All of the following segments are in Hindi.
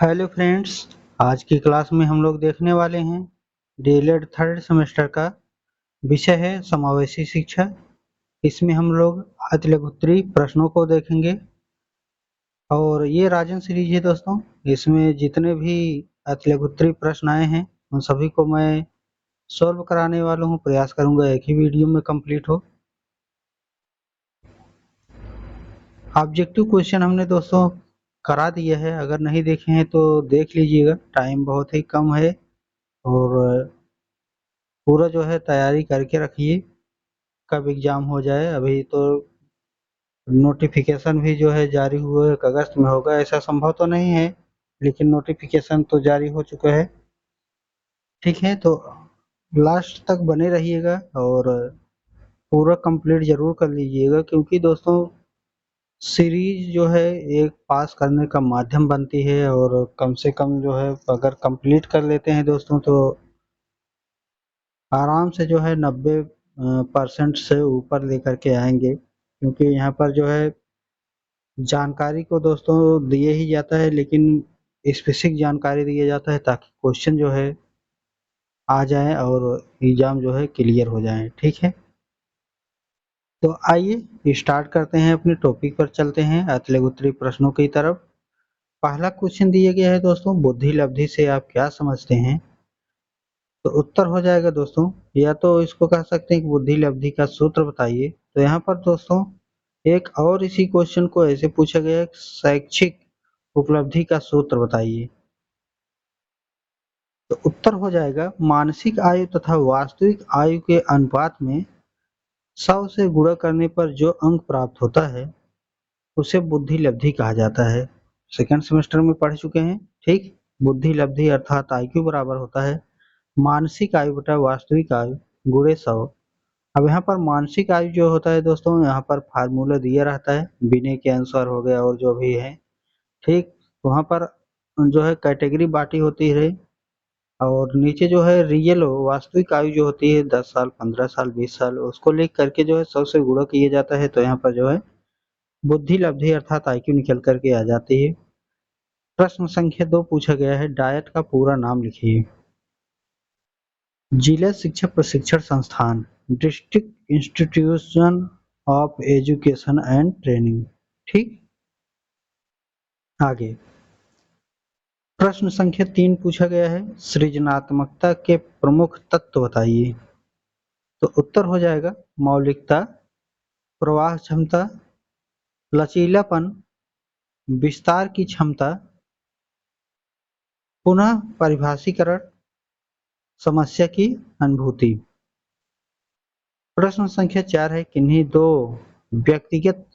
हेलो फ्रेंड्स, आज की क्लास में हम लोग देखने वाले हैं डीएलएड थर्ड सेमेस्टर का विषय है समावेशी शिक्षा। इसमें हम लोग अतिलघुत्तरी प्रश्नों को देखेंगे और ये राजन सीरीज है दोस्तों। इसमें जितने भी अतिलघुत्तरी प्रश्न आए हैं उन सभी को मैं सॉल्व कराने वाला हूँ। प्रयास करूंगा एक ही वीडियो में कंप्लीट हो। ऑब्जेक्टिव क्वेश्चन हमने दोस्तों करा दिया है, अगर नहीं देखे हैं तो देख लीजिएगा, टाइम बहुत ही कम है और पूरा जो है तैयारी करके रखिए कब एग्जाम हो जाए। अभी तो नोटिफिकेशन भी जो है जारी हुआ है, अगस्त में होगा ऐसा संभव तो नहीं है, लेकिन नोटिफिकेशन तो जारी हो चुका है। ठीक है, तो लास्ट तक बने रहिएगा और पूरा कंप्लीट जरूर कर लीजिएगा, क्योंकि दोस्तों सीरीज जो है एक पास करने का माध्यम बनती है और कम से कम जो है अगर कंप्लीट कर लेते हैं दोस्तों तो आराम से जो है 90% से ऊपर लेकर के आएंगे, क्योंकि यहाँ पर जो है जानकारी को दोस्तों दिए ही जाता है, लेकिन स्पेसिफिक जानकारी दिया जाता है ताकि क्वेश्चन जो है आ जाए और एग्जाम जो है क्लियर हो जाए। ठीक है, तो आइए स्टार्ट करते हैं, अपने टॉपिक पर चलते हैं अतिलघुत्तरी प्रश्नों की तरफ। पहला क्वेश्चन दिया गया है दोस्तों, बुद्धि लब्धि से आप क्या समझते हैं? तो उत्तर हो जाएगा दोस्तों, या तो इसको कह सकते हैं कि बुद्धि लब्धि का सूत्र बताइए। तो यहाँ पर दोस्तों एक और इसी क्वेश्चन को ऐसे पूछा गया है, शैक्षिक उपलब्धि का सूत्र बताइए। तो उत्तर हो जाएगा, मानसिक आयु तथा वास्तविक आयु के अनुपात में 100 से गुणा करने पर जो अंक प्राप्त होता है उसे बुद्धि लब्धि कहा जाता है। सेकंड सेमेस्टर में पढ़ चुके हैं। ठीक, बुद्धि लब्धि अर्थात आईक्यू बराबर होता है मानसिक आयु बटा वास्तविक आयु गुणे 100। अब यहाँ पर मानसिक आयु जो होता है दोस्तों, यहाँ पर फार्मूला दिया रहता है, विनय के अनुसार हो गया और जो भी है। ठीक, वहाँ पर जो है कैटेगरी बांटी होती है और नीचे जो है रियल वास्तविक आयु जो होती है 10 साल 15 साल 20 साल, उसको लिख करके जो है 100 से गुणा किया जाता है। तो यहाँ पर जो है बुद्धि लब्धि अर्थात आईक्यू निकल करके आ जाती है। प्रश्न संख्या 2 पूछा गया है, डायट का पूरा नाम लिखिए। जिला शिक्षा प्रशिक्षण संस्थान, district institution of education and training. ठीक, आगे प्रश्न संख्या 3 पूछा गया है, सृजनात्मकता के प्रमुख तत्व बताइए। तो उत्तर हो जाएगा मौलिकता, प्रवाह क्षमता, लचीलापन, विस्तार की क्षमता, पुनः परिभाषीकरण, समस्या की अनुभूति। प्रश्न संख्या 4 है, किन्हीं दो व्यक्तिगत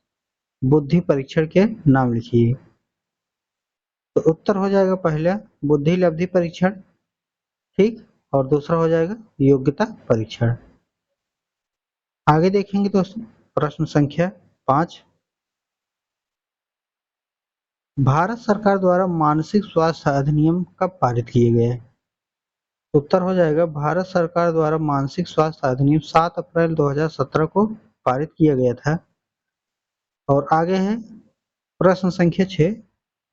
बुद्धि परीक्षण के नाम लिखिए। तो उत्तर हो जाएगा पहला बुद्धि लब्धि परीक्षण, ठीक, और दूसरा हो जाएगा योग्यता परीक्षण। आगे देखेंगे दोस्तों, प्रश्न संख्या 5, भारत सरकार द्वारा मानसिक स्वास्थ्य अधिनियम कब पारित किए गए? उत्तर हो जाएगा, भारत सरकार द्वारा मानसिक स्वास्थ्य अधिनियम 7 अप्रैल 2017 को पारित किया गया था। और आगे है प्रश्न संख्या 6,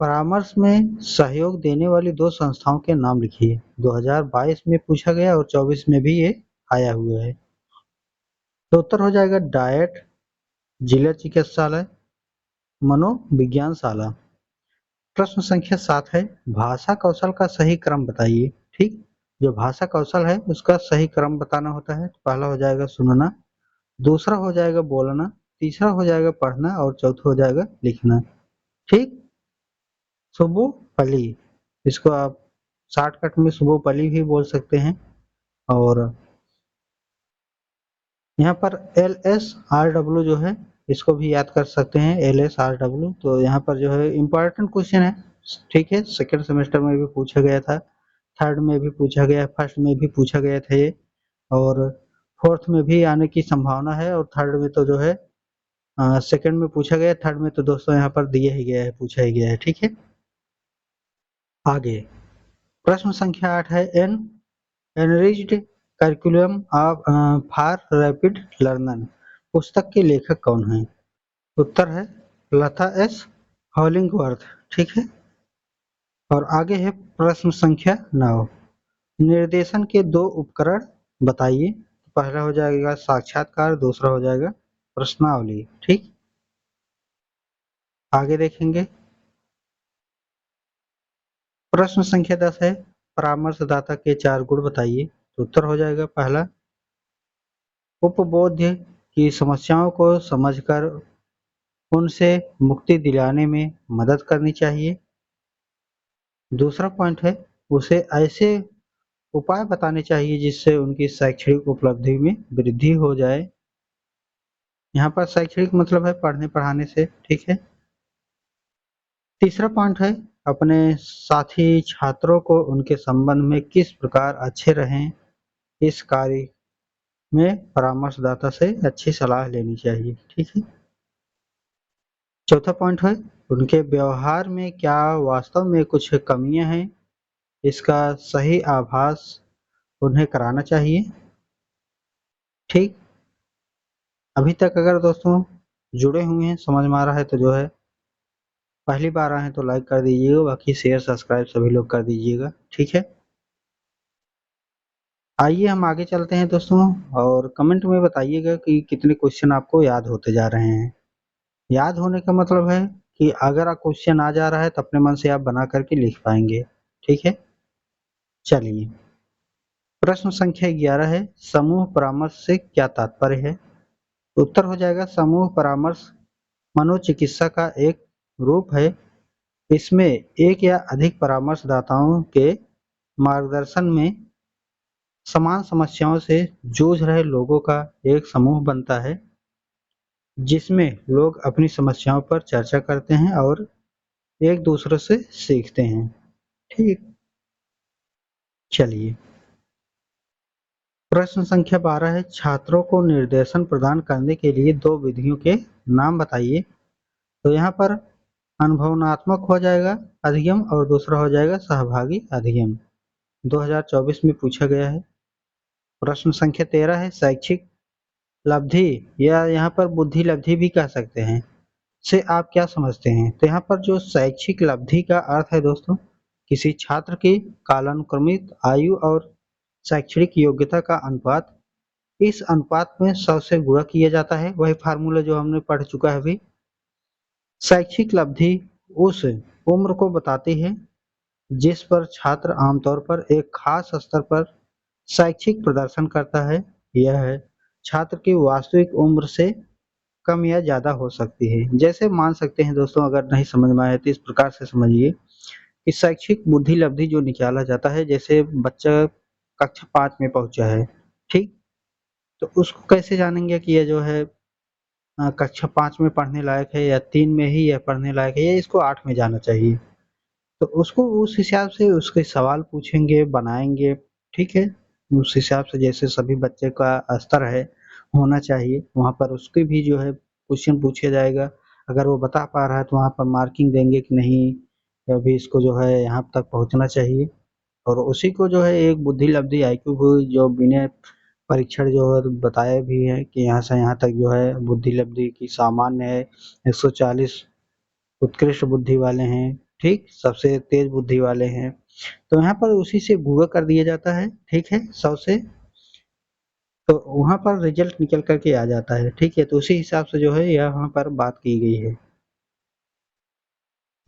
परामर्श में सहयोग देने वाली दो संस्थाओं के नाम लिखिए। 2022 में पूछा गया और 24 में भी ये आया हुआ है। तो उत्तर हो जाएगा डायट, जिला चिकित्सालय, मनोविज्ञानशाला। प्रश्न संख्या 7 है, भाषा कौशल का सही क्रम बताइए। ठीक, जो भाषा कौशल है उसका सही क्रम बताना होता है। तो पहला हो जाएगा सुनना, दूसरा हो जाएगा बोलना, तीसरा हो जाएगा पढ़ना और चौथा हो जाएगा लिखना। ठीक, सुबोपली, इसको आप शॉर्टकट में सुबोपली भी बोल सकते हैं। और यहाँ पर LSRW जो है इसको भी याद कर सकते हैं, LSRW। तो यहाँ पर जो है इम्पोर्टेंट क्वेश्चन है। ठीक है, सेकेंड सेमेस्टर में भी पूछा गया था, थर्ड में भी पूछा गया, फर्स्ट में भी पूछा गया था ये, और फोर्थ में भी आने की संभावना है, और थर्ड में तो जो है सेकेंड में पूछा गया, थर्ड में तो दोस्तों यहाँ पर दिया ही गया है, पूछा ही गया है। ठीक है, आगे प्रश्न संख्या 8 है, enriched curriculum of for rapid learner पुस्तक के लेखक कौन है? उत्तर है लता एस हॉलिंगवर्थ। ठीक है, और आगे है प्रश्न संख्या 9। निर्देशन के दो उपकरण बताइए। पहला हो जाएगा साक्षात्कार, दूसरा हो जाएगा प्रश्नावली। ठीक, आगे देखेंगे। प्रश्न संख्या 10 है परामर्शदाता के 4 गुण बताइए। तो उत्तर हो जाएगा पहला, उपबोध्य की समस्याओं को समझकर उनसे मुक्ति दिलाने में मदद करनी चाहिए। दूसरा पॉइंट है, उसे ऐसे उपाय बताने चाहिए जिससे उनकी शैक्षणिक उपलब्धि में वृद्धि हो जाए। यहाँ पर शैक्षणिक मतलब है पढ़ने पढ़ाने से। ठीक है। तीसरा पॉइंट है, अपने साथी छात्रों को उनके संबंध में किस प्रकार अच्छे रहें, इस कार्य में परामर्शदाता से अच्छी सलाह लेनी चाहिए। ठीक है। चौथा पॉइंट है, उनके व्यवहार में क्या वास्तव में कुछ कमियां हैं, इसका सही आभास उन्हें कराना चाहिए। ठीक, अभी तक अगर दोस्तों जुड़े हुए हैं, समझ में आ रहा है तो जो है पहली बार आए हैं तो लाइक कर दीजिएगा, बाकी शेयर सब्सक्राइब सभी लोग कर दीजिएगा। ठीक है। आइए हम आगे चलते हैं दोस्तों, और कमेंट में बताइएगा कि कितने क्वेश्चन आपको याद होते जा रहे हैं। याद होने का मतलब है कि अगर आप क्वेश्चन आ जा रहा है तो अपने मन से आप बना करके लिख पाएंगे। ठीक है। चलिए, प्रश्न संख्या 11 है समूह परामर्श से क्या तात्पर्य है। उत्तर हो जाएगा समूह परामर्श मनोचिकित्सा का एक रूप है। इसमें एक या अधिक परामर्शदाताओं के मार्गदर्शन में समान समस्याओं से जूझ रहे लोगों का एक समूह बनता है, जिसमें लोग अपनी समस्याओं पर चर्चा करते हैं और एक दूसरे से सीखते हैं। ठीक, चलिए, प्रश्न संख्या 12 है छात्रों को निर्देशन प्रदान करने के लिए दो विधियों के नाम बताइए। तो यहाँ पर अनुभवनात्मक हो जाएगा अधिगम और दूसरा हो जाएगा सहभागी अधिगम। 2024 में पूछा गया है। प्रश्न संख्या 13 है शैक्षिक लब्धि या यहाँ पर बुद्धि लब्धि भी कह सकते हैं से आप क्या समझते हैं। तो यहाँ पर जो शैक्षिक लब्धि का अर्थ है दोस्तों, किसी छात्र की कालानुक्रमित आयु और शैक्षणिक योग्यता का अनुपात। इस अनुपात में 100 से गुणा किया जाता है, वही फार्मूला जो हमने पढ़ चुका है अभी। शैक्षिक लब्धि उस उम्र को बताती है जिस पर छात्र आमतौर पर एक खास स्तर पर शैक्षिक प्रदर्शन करता है। यह है छात्र की वास्तविक उम्र से कम या ज्यादा हो सकती है। जैसे मान सकते हैं दोस्तों, अगर नहीं समझ में आए तो इस प्रकार से समझिए कि शैक्षिक बुद्धि लब्धि जो निकाला जाता है, जैसे बच्चा कक्षा 5 में पहुंचा है। ठीक, तो उसको कैसे जानेंगे कि यह जो है कक्षा 5 में पढ़ने लायक है या 3 में ही यह पढ़ने लायक है, या इसको 8 में जाना चाहिए। तो उसको उस हिसाब से उसके सवाल पूछेंगे, बनाएंगे। ठीक है। उस हिसाब से जैसे सभी बच्चे का स्तर है होना चाहिए, वहाँ पर उसके भी जो है क्वेश्चन पूछा जाएगा। अगर वो बता पा रहा है तो वहाँ पर मार्किंग देंगे कि नहीं, अभी इसको जो है यहाँ तक पहुँचना चाहिए। और उसी को जो है एक बुद्धि लब्धि आईक्यू को जो बिना परीक्षण जो है बताया भी है कि यहाँ से यहाँ तक जो है बुद्धि लब्धि की सामान्य है 140, उत्कृष्ट बुद्धि वाले हैं, ठीक, सबसे तेज बुद्धि वाले हैं। तो यहाँ पर उसी से गुणा कर दिया जाता है। ठीक है, 100 से, तो वहाँ पर रिजल्ट निकल करके आ जाता है। ठीक है, तो उसी हिसाब से जो है यहाँ पर बात की गई है।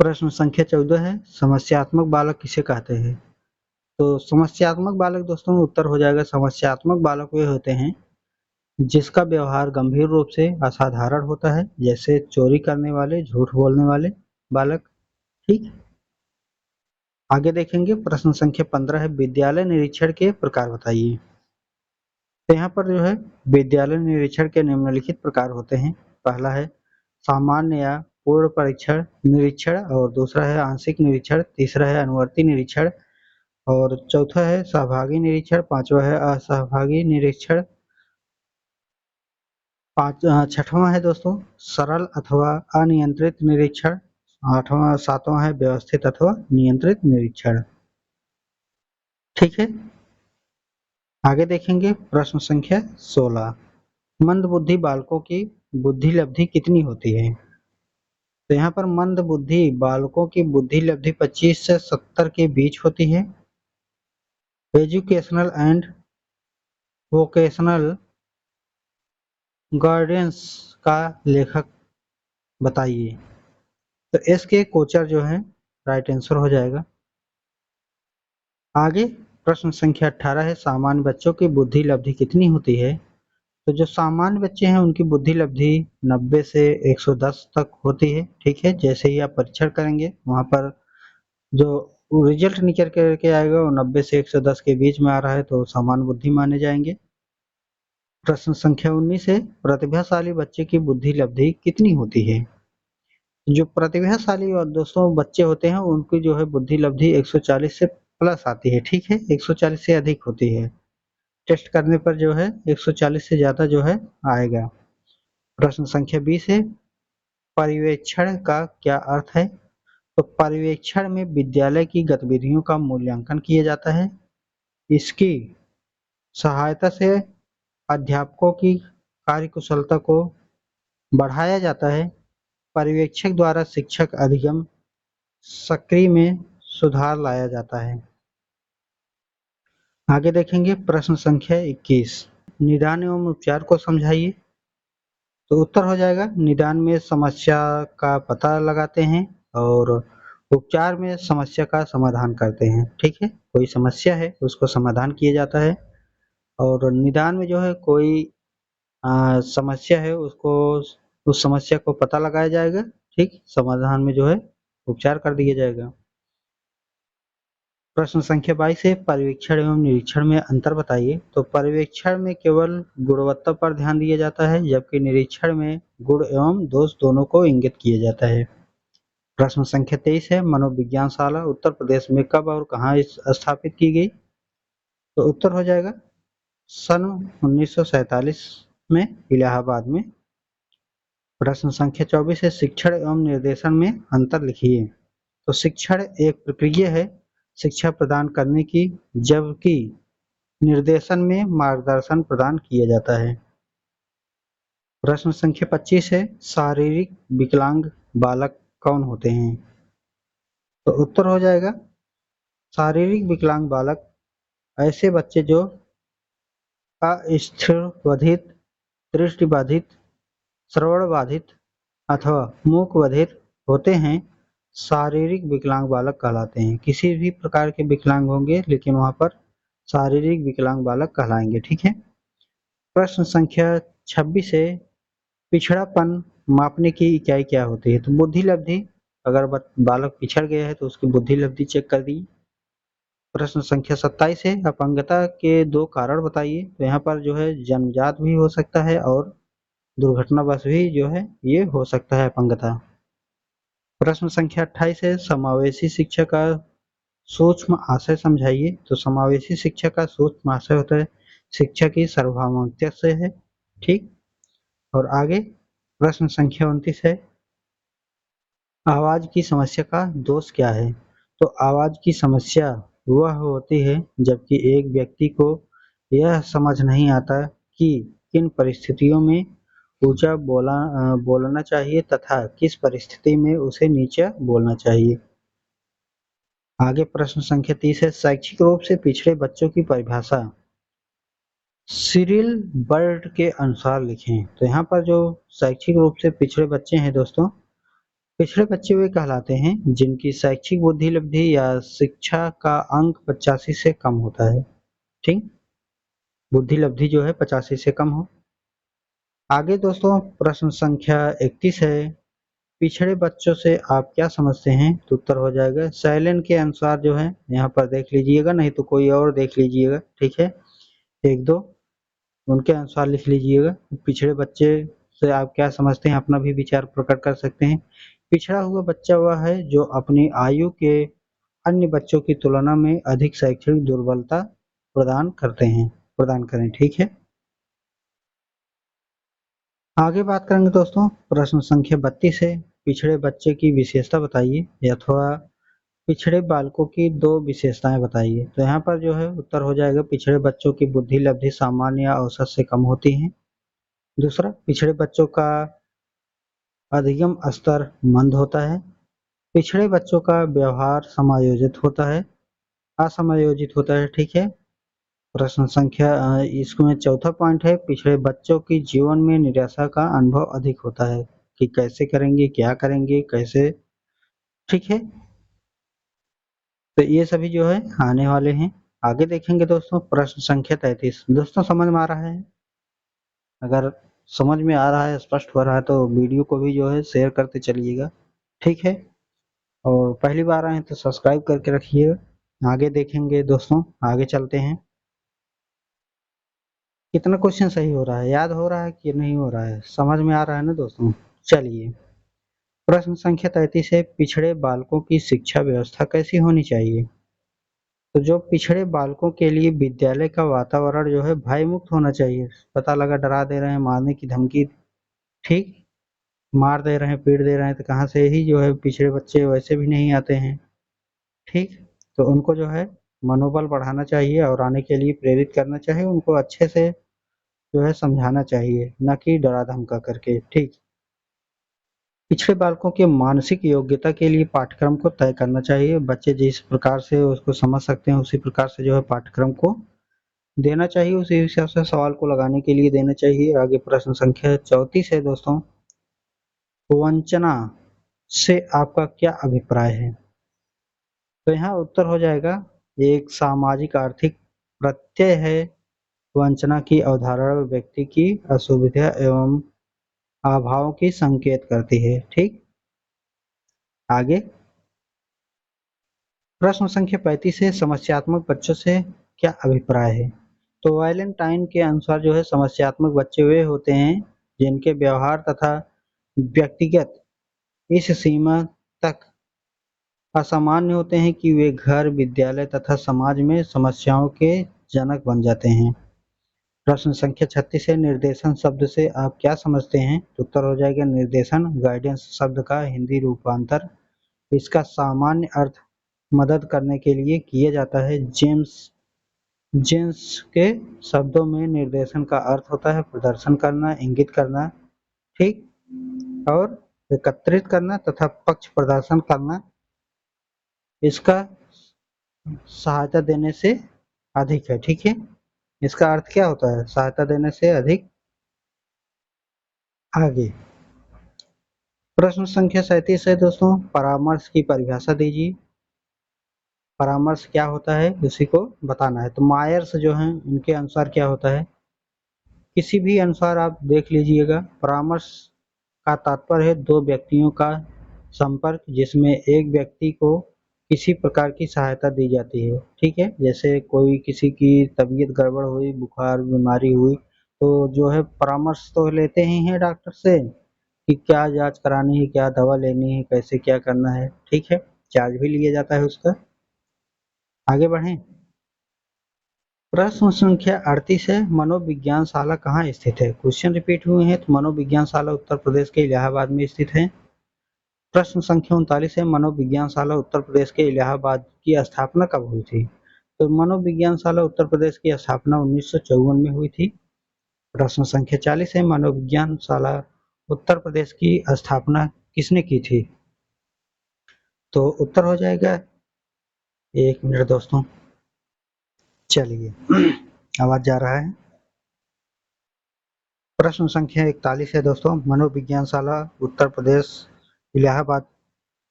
प्रश्न संख्या 14 है समस्यात्मक बालक किसे कहते हैं। तो समस्यात्मक बालक दोस्तों उत्तर हो जाएगा समस्यात्मक बालक वे होते हैं जिसका व्यवहार गंभीर रूप से असाधारण होता है, जैसे चोरी करने वाले, झूठ बोलने वाले बालक। ठीक, आगे देखेंगे। प्रश्न संख्या 15 है विद्यालय निरीक्षण के प्रकार बताइए। तो यहाँ पर जो है विद्यालय निरीक्षण के निम्नलिखित प्रकार होते हैं। पहला है सामान्य या पूर्ण परीक्षण निरीक्षण, और दूसरा है आंशिक निरीक्षण, तीसरा है अनुवर्ती निरीक्षण, और चौथा है सहभागी निरीक्षण, पांचवा है असहभागी निरीक्षण, छठवां है दोस्तों सरल अथवा अनियंत्रित निरीक्षण, आठवां सातवां है व्यवस्थित अथवा नियंत्रित निरीक्षण। ठीक है, आगे देखेंगे। प्रश्न संख्या 16 मंदबुद्धि बालकों की बुद्धि लब्धि कितनी होती है। तो यहाँ पर मंद बुद्धि बालकों की बुद्धि लब्धि 25 से 70 के बीच होती है। एजुकेशनल एंड वोकेशनल गाइडेंस का लेखक बताइए। तो इसके कोचर जो है राइट आंसर हो जाएगा। आगे प्रश्न संख्या 18 है, सामान्य बच्चों की बुद्धि लब्धि कितनी होती है? तो जो सामान्य बच्चे हैं उनकी बुद्धि लब्धि 90 से 110 तक होती है। ठीक है, जैसे ही आप परीक्षण करेंगे वहां पर जो रिजल्ट निकल करके आएगा वो 90 से 110 के बीच में आ रहा है तो सामान्य बुद्धि माने जाएंगे। प्रश्न संख्या 19 है, प्रतिभाशाली बच्चे की बुद्धि लब्धि कितनी होती है? जो प्रतिभाशाली और दोस्तों बच्चे होते हैं उनकी जो है बुद्धि लब्धि 140 से प्लस आती है। ठीक है, 140 से अधिक होती है। टेस्ट करने पर जो है 140 से ज्यादा जो है आएगा। प्रश्न संख्या 20 है, पर्यवेक्षण का क्या अर्थ है? तो पर्यवेक्षण में विद्यालय की गतिविधियों का मूल्यांकन किया जाता है। इसकी सहायता से अध्यापकों की कार्यकुशलता को बढ़ाया जाता है। पर्यवेक्षक द्वारा शिक्षक अधिगम सक्रिय में सुधार लाया जाता है। आगे देखेंगे प्रश्न संख्या 21, निदान एवं उपचार को समझाइए। तो उत्तर हो जाएगा, निदान में समस्या का पता लगाते हैं और उपचार में समस्या का समाधान करते हैं। ठीक है, कोई समस्या है उसको समाधान किया जाता है और निदान में जो है कोई समस्या है उसको उस समस्या को पता लगाया जाएगा। ठीक, समाधान में जो है उपचार कर दिया जाएगा। प्रश्न संख्या 22 है, पर्यवेक्षण एवं निरीक्षण में अंतर बताइए। तो पर्यवेक्षण में केवल गुणवत्ता पर ध्यान दिया जाता है जबकि निरीक्षण में गुण एवं दोष दोनों को इंगित किया जाता है। प्रश्न संख्या 23 है, मनोविज्ञानशाला उत्तर प्रदेश में कब और कहाँ स्थापित की गई? तो उत्तर हो जाएगा सन 1947 में इलाहाबाद में। प्रश्न संख्या 24 है, शिक्षण एवं निर्देशन में अंतर लिखिए। तो शिक्षण एक प्रक्रिया है शिक्षा प्रदान करने की, जबकि निर्देशन में मार्गदर्शन प्रदान किया जाता है। प्रश्न संख्या 25 है, शारीरिक विकलांग बालक कौन होते हैं? तो उत्तर हो जाएगा, शारीरिक विकलांग बालक ऐसे बच्चे जो अस्थिरबाधित, दृष्टिबाधित, श्रवण बाधित अथवा मूक बधिर होते हैं, शारीरिक विकलांग बालक कहलाते हैं। किसी भी प्रकार के विकलांग होंगे लेकिन वहां पर शारीरिक विकलांग बालक कहलाएंगे। ठीक है। प्रश्न संख्या 26 है, पिछड़ापन मापने की इकाई क्या होती है? तो बुद्धि लब्धि, अगर बालक पिछड़ गया है तो उसकी बुद्धि लब्धि चेक कर दी। प्रश्न संख्या 27 है, अपंगता के दो कारण बताइए। तो यहाँ पर जो है जन्मजात भी हो सकता है और दुर्घटनावश भी जो है ये हो सकता है अपंगता। प्रश्न संख्या 28 है, समावेशी शिक्षा का सूक्ष्म आशय समझाइए। तो समावेशी शिक्षा का सूक्ष्म आशय होता है शिक्षा की सार्वभौमिकता से है। ठीक, और आगे प्रश्न संख्या 29 है, आवाज की समस्या का दोष क्या है? तो आवाज की समस्या वह होती है जबकि एक व्यक्ति को यह समझ नहीं आता कि किन परिस्थितियों में ऊंचा बोलना चाहिए तथा किस परिस्थिति में उसे नीचा बोलना चाहिए। आगे प्रश्न संख्या 30 है, शैक्षिक रूप से पिछड़े बच्चों की परिभाषा सिरिल बर्ड के अनुसार लिखें। तो यहाँ पर जो शैक्षिक रूप से पिछड़े बच्चे हैं दोस्तों, पिछड़े बच्चे वे कहलाते हैं जिनकी शैक्षिक बुद्धि लब्धि या शिक्षा का अंक 85 से कम होता है। ठीक, बुद्धि लब्धि जो है 85 से कम हो। आगे दोस्तों प्रश्न संख्या 31 है, पिछड़े बच्चों से आप क्या समझते हैं? तो उत्तर हो जाएगा सैलन के अनुसार जो है, यहाँ पर देख लीजिएगा नहीं तो कोई और देख लीजिएगा। ठीक है, एक दो उनके अनुसार लिख लीजिएगा। पिछड़े बच्चे से आप क्या समझते हैं, अपना भी विचार प्रकट कर सकते हैं। पिछड़ा हुआ बच्चा वह है जो अपनी आयु के अन्य बच्चों की तुलना में अधिक शैक्षणिक दुर्बलता प्रदान करें। ठीक है, आगे बात करेंगे दोस्तों प्रश्न संख्या 32 है, पिछड़े बच्चे की विशेषता बताइए अथवा पिछड़े बालकों की दो विशेषताएं बताइए। तो यहाँ पर जो है उत्तर हो जाएगा, पिछड़े बच्चों की बुद्धि लब्धि सामान्य या औसत से कम होती है। दूसरा, पिछड़े बच्चों का अधिगम स्तर मंद होता है, पिछड़े बच्चों का व्यवहार समायोजित होता है, असमायोजित होता है, ठीक है। प्रश्न संख्या इसमें चौथा पॉइंट है, पिछड़े बच्चों की जीवन में निराशा का अनुभव अधिक होता है कि कैसे करेंगे, क्या करेंगे, कैसे, ठीक है। तो ये सभी जो है आने वाले हैं। आगे देखेंगे दोस्तों प्रश्न संख्या 33। दोस्तों समझ में आ रहा है? अगर समझ में आ रहा है, स्पष्ट हो रहा है तो वीडियो को भी जो है शेयर करते चलिएगा, ठीक है। और पहली बार आए तो सब्सक्राइब करके रखिएगा। आगे देखेंगे दोस्तों, आगे चलते हैं। कितना क्वेश्चन सही हो रहा है, याद हो रहा है कि नहीं हो रहा है, समझ में आ रहा है ना दोस्तों? चलिए, प्रश्न संख्या 33 है, पिछड़े बालकों की शिक्षा व्यवस्था कैसी होनी चाहिए? तो जो पिछड़े बालकों के लिए विद्यालय का वातावरण जो है भय मुक्त होना चाहिए। पता लगा डरा दे रहे हैं, मारने की धमकी, ठीक, मार दे रहे हैं, पीट दे रहे हैं, तो कहाँ से ही जो है पिछड़े बच्चे वैसे भी नहीं आते हैं, ठीक। तो उनको जो है मनोबल बढ़ाना चाहिए और आने के लिए प्रेरित करना चाहिए, उनको अच्छे से जो है समझाना चाहिए, न कि डरा धमका करके, ठीक। पिछड़े बालकों के मानसिक योग्यता के लिए पाठ्यक्रम को तय करना चाहिए। बच्चे जिस प्रकार से उसको समझ सकते हैं उसी प्रकार से जो है पाठ्यक्रम को देना चाहिए, उसी हिसाब से सवाल को लगाने के लिए देना चाहिए। आगे प्रश्न संख्या 34 है दोस्तों, वंचना से आपका क्या अभिप्राय है? तो यहाँ उत्तर हो जाएगा, एक सामाजिक आर्थिक प्रत्यय है। वंचना की अवधारणा व्यक्ति की असुविधा एवं अभाव की संकेत करती है, ठीक। आगे प्रश्न संख्या 35 है, समस्यात्मक बच्चों से क्या अभिप्राय है? तो वैलेंटाइन के अनुसार जो है समस्यात्मक बच्चे वे होते हैं जिनके व्यवहार तथा व्यक्तिगत इस सीमा तक असामान्य होते हैं कि वे घर, विद्यालय तथा समाज में समस्याओं के जनक बन जाते हैं। प्रश्न संख्या 36 है, निर्देशन शब्द से आप क्या समझते हैं? तो उत्तर हो जाएगा निर्देशन, गाइडेंस शब्द का हिंदी रूपांतर। इसका सामान्य अर्थ मदद करने के लिए किया जाता है। जेम्स जेम्स के शब्दों में निर्देशन का अर्थ होता है प्रदर्शन करना, इंगित करना, ठीक, और एकत्रित करना तथा पक्ष प्रदर्शन करना। इसका सहायता देने से अधिक है, ठीक है। इसका अर्थ क्या होता है? सहायता देने से अधिक। आगे प्रश्न संख्या 37 है दोस्तों, परामर्श की परिभाषा दीजिए। परामर्श क्या होता है उसी को बताना है। तो मायर्स जो हैं उनके अनुसार क्या होता है, किसी भी अनुसार आप देख लीजिएगा। परामर्श का तात्पर्य है दो व्यक्तियों का संपर्क जिसमें एक व्यक्ति को किसी प्रकार की सहायता दी जाती है, ठीक है। जैसे कोई किसी की तबीयत गड़बड़ हुई, बुखार बीमारी हुई, तो जो है परामर्श तो लेते ही हैं डॉक्टर से कि क्या जांच करानी है, क्या दवा लेनी है, कैसे क्या करना है, ठीक है। चार्ज भी लिया जाता है उसका। आगे बढ़ें, प्रश्न संख्या 38 है, मनोविज्ञान शाला कहाँ स्थित है? क्वेश्चन रिपीट हुए हैं। तो मनोविज्ञान शाला उत्तर प्रदेश के इलाहाबाद में स्थित है। प्रश्न संख्या 39 है, मनोविज्ञान शाला उत्तर प्रदेश के इलाहाबाद की स्थापना कब हुई थी? तो मनोविज्ञान शाला उत्तर प्रदेश की स्थापना 1954 में हुई थी। प्रश्न संख्या 40 है, मनोविज्ञान शाला उत्तर प्रदेश की स्थापना किसने की थी? तो उत्तर हो जाएगा, एक मिनट दोस्तों, चलिए आवाज जा रहा है। प्रश्न संख्या 41 है दोस्तों, मनोविज्ञान शाला उत्तर प्रदेश इलाहाबाद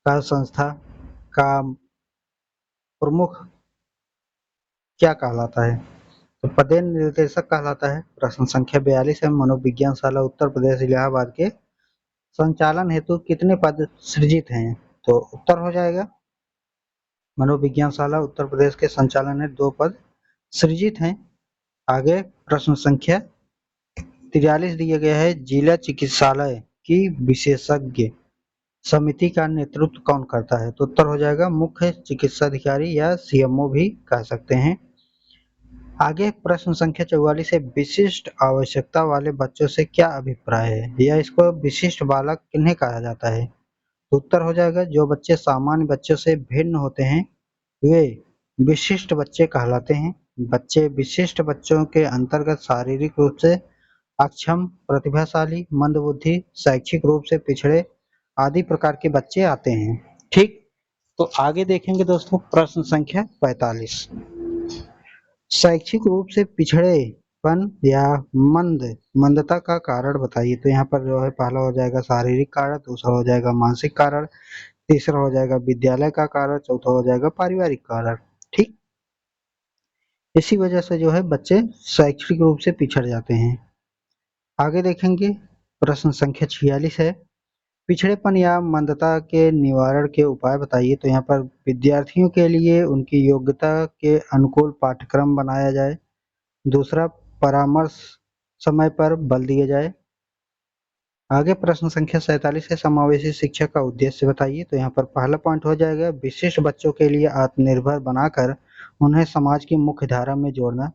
का संस्था का प्रमुख क्या कहलाता है? तो पदेन निर्देशक कहलाता है। प्रश्न संख्या 42 है, मनोविज्ञान शाला उत्तर प्रदेश इलाहाबाद के संचालन हेतु कितने पद सृजित हैं? तो उत्तर हो जाएगा, मनोविज्ञान शाला उत्तर प्रदेश के संचालन हेतु 2 पद सृजित हैं। आगे प्रश्न संख्या 43 दिया गया है, जिला चिकित्सालय की विशेषज्ञ समिति का नेतृत्व कौन करता है? तो उत्तर हो जाएगा मुख्य चिकित्साधिकारी या सीएमओ भी कह सकते हैं। आगे प्रश्न संख्या 44 है, विशिष्ट आवश्यकता वाले बच्चों से क्या अभिप्राय है या इसको विशिष्ट बालक किन्हें कहा जाता है? तो उत्तर हो जाएगा, जो बच्चे सामान्य बच्चों से भिन्न होते हैं वे विशिष्ट बच्चे कहलाते हैं। बच्चे विशिष्ट बच्चों के अंतर्गत शारीरिक रूप से अक्षम, प्रतिभाशाली, मंदबुद्धि, शैक्षिक रूप से पिछड़े आदि प्रकार के बच्चे आते हैं। ठीक, तो आगे देखेंगे दोस्तों प्रश्न संख्या 45। शैक्षिक रूप से पिछड़ेपन या मंदता का कारण बताइए। तो यहाँ पर जो है पहला हो जाएगा शारीरिक कारण, दूसरा हो जाएगा मानसिक कारण, तीसरा हो जाएगा विद्यालय का कारण, चौथा हो जाएगा पारिवारिक कारण। ठीक, इसी वजह से जो है बच्चे शैक्षिक रूप से पिछड़ जाते हैं। आगे देखेंगे प्रश्न संख्या 46 है। पिछड़ेपन या मंदता के निवारण के उपाय बताइए। तो यहाँ पर विद्यार्थियों के लिए उनकी योग्यता के अनुकूल पाठ्यक्रम बनाया जाए। दूसरा, परामर्श समय पर बल दिया जाए। आगे प्रश्न संख्या 47 है। समावेशी शिक्षा का उद्देश्य बताइए। तो यहाँ पर पहला पॉइंट हो जाएगा विशिष्ट बच्चों के लिए आत्मनिर्भर बनाकर उन्हें समाज की मुख्य धारा में जोड़ना।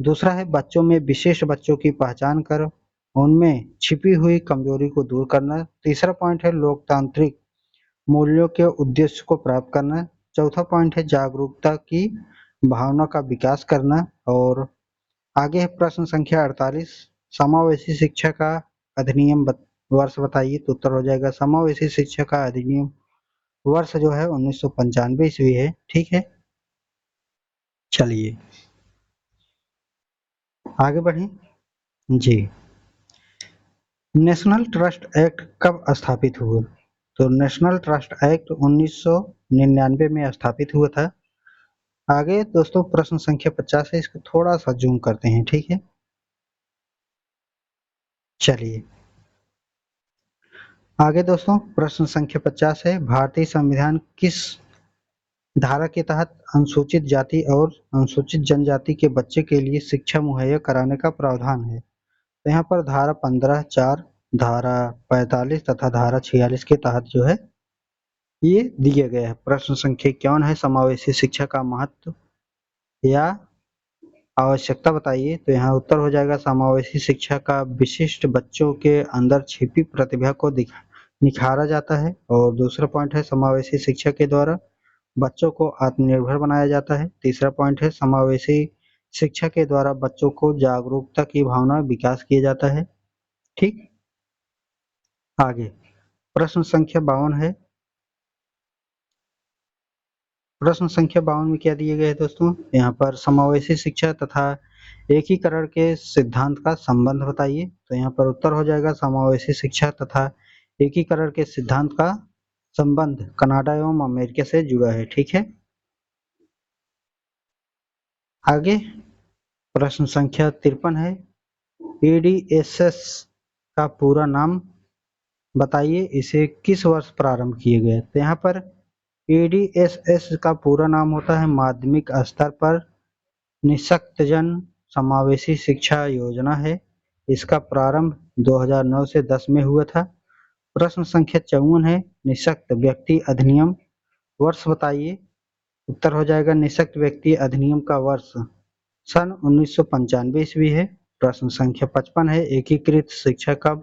दूसरा है बच्चों में विशिष्ट बच्चों की पहचान कर उनमें छिपी हुई कमजोरी को दूर करना। तीसरा पॉइंट है लोकतांत्रिक मूल्यों के उद्देश्य को प्राप्त करना। चौथा पॉइंट है जागरूकता की भावना का विकास करना। और आगे है प्रश्न संख्या 48। समावेशी शिक्षा का अधिनियम वर्ष बताइए। तो उत्तर हो जाएगा समावेशी शिक्षा का अधिनियम वर्ष जो है 1995 ईस्वी है। ठीक है, चलिए आगे बढ़े जी। नेशनल ट्रस्ट एक्ट कब स्थापित हुआ? तो नेशनल ट्रस्ट एक्ट 1999 में स्थापित हुआ था। आगे दोस्तों प्रश्न संख्या 50 है, इसको थोड़ा सा जूम करते हैं। ठीक है, चलिए आगे दोस्तों प्रश्न संख्या 50 है। भारतीय संविधान किस धारा के तहत अनुसूचित जाति और अनुसूचित जनजाति के बच्चे के लिए शिक्षा मुहैया कराने का प्रावधान है? तो यहाँ पर धारा 15(4), धारा 45 तथा धारा 46 के तहत जो है ये दिए गए हैं। प्रश्न संख्या 51 है। समावेशी शिक्षा का महत्व या आवश्यकता बताइए। तो यहाँ उत्तर हो जाएगा समावेशी शिक्षा का विशिष्ट बच्चों के अंदर छिपी प्रतिभा को निखारा जाता है। और दूसरा पॉइंट है समावेशी शिक्षा के द्वारा बच्चों को आत्मनिर्भर बनाया जाता है। तीसरा पॉइंट है समावेशी शिक्षा के द्वारा बच्चों को जागरूकता की भावना विकास किया जाता है। ठीक, आगे प्रश्न संख्या 52 है। प्रश्न संख्या 52 में क्या दिए गए हैं दोस्तों? यहाँ पर समावेशी शिक्षा तथा एकीकरण के सिद्धांत का संबंध बताइए। तो यहाँ पर उत्तर हो जाएगा समावेशी शिक्षा तथा एकीकरण के सिद्धांत का संबंध कनाडा एवं अमेरिका से जुड़ा है। ठीक है, आगे प्रश्न संख्या 53 है। ईडीएसएस का पूरा नाम बताइए, इसे किस वर्ष प्रारंभ किए गए? तो यहाँ पर ईडीएसएस का पूरा नाम होता है माध्यमिक स्तर पर निःशक्तजन समावेशी शिक्षा योजना है। इसका प्रारंभ 2009 से 10 में हुआ था। प्रश्न संख्या 54 है। निःशक्त व्यक्ति अधिनियम वर्ष बताइए। उत्तर हो जाएगा निःशक्त व्यक्ति अधिनियम का वर्ष सन 1995 ईस्वी है। प्रश्न संख्या 55 है। एकीकृत शिक्षा कब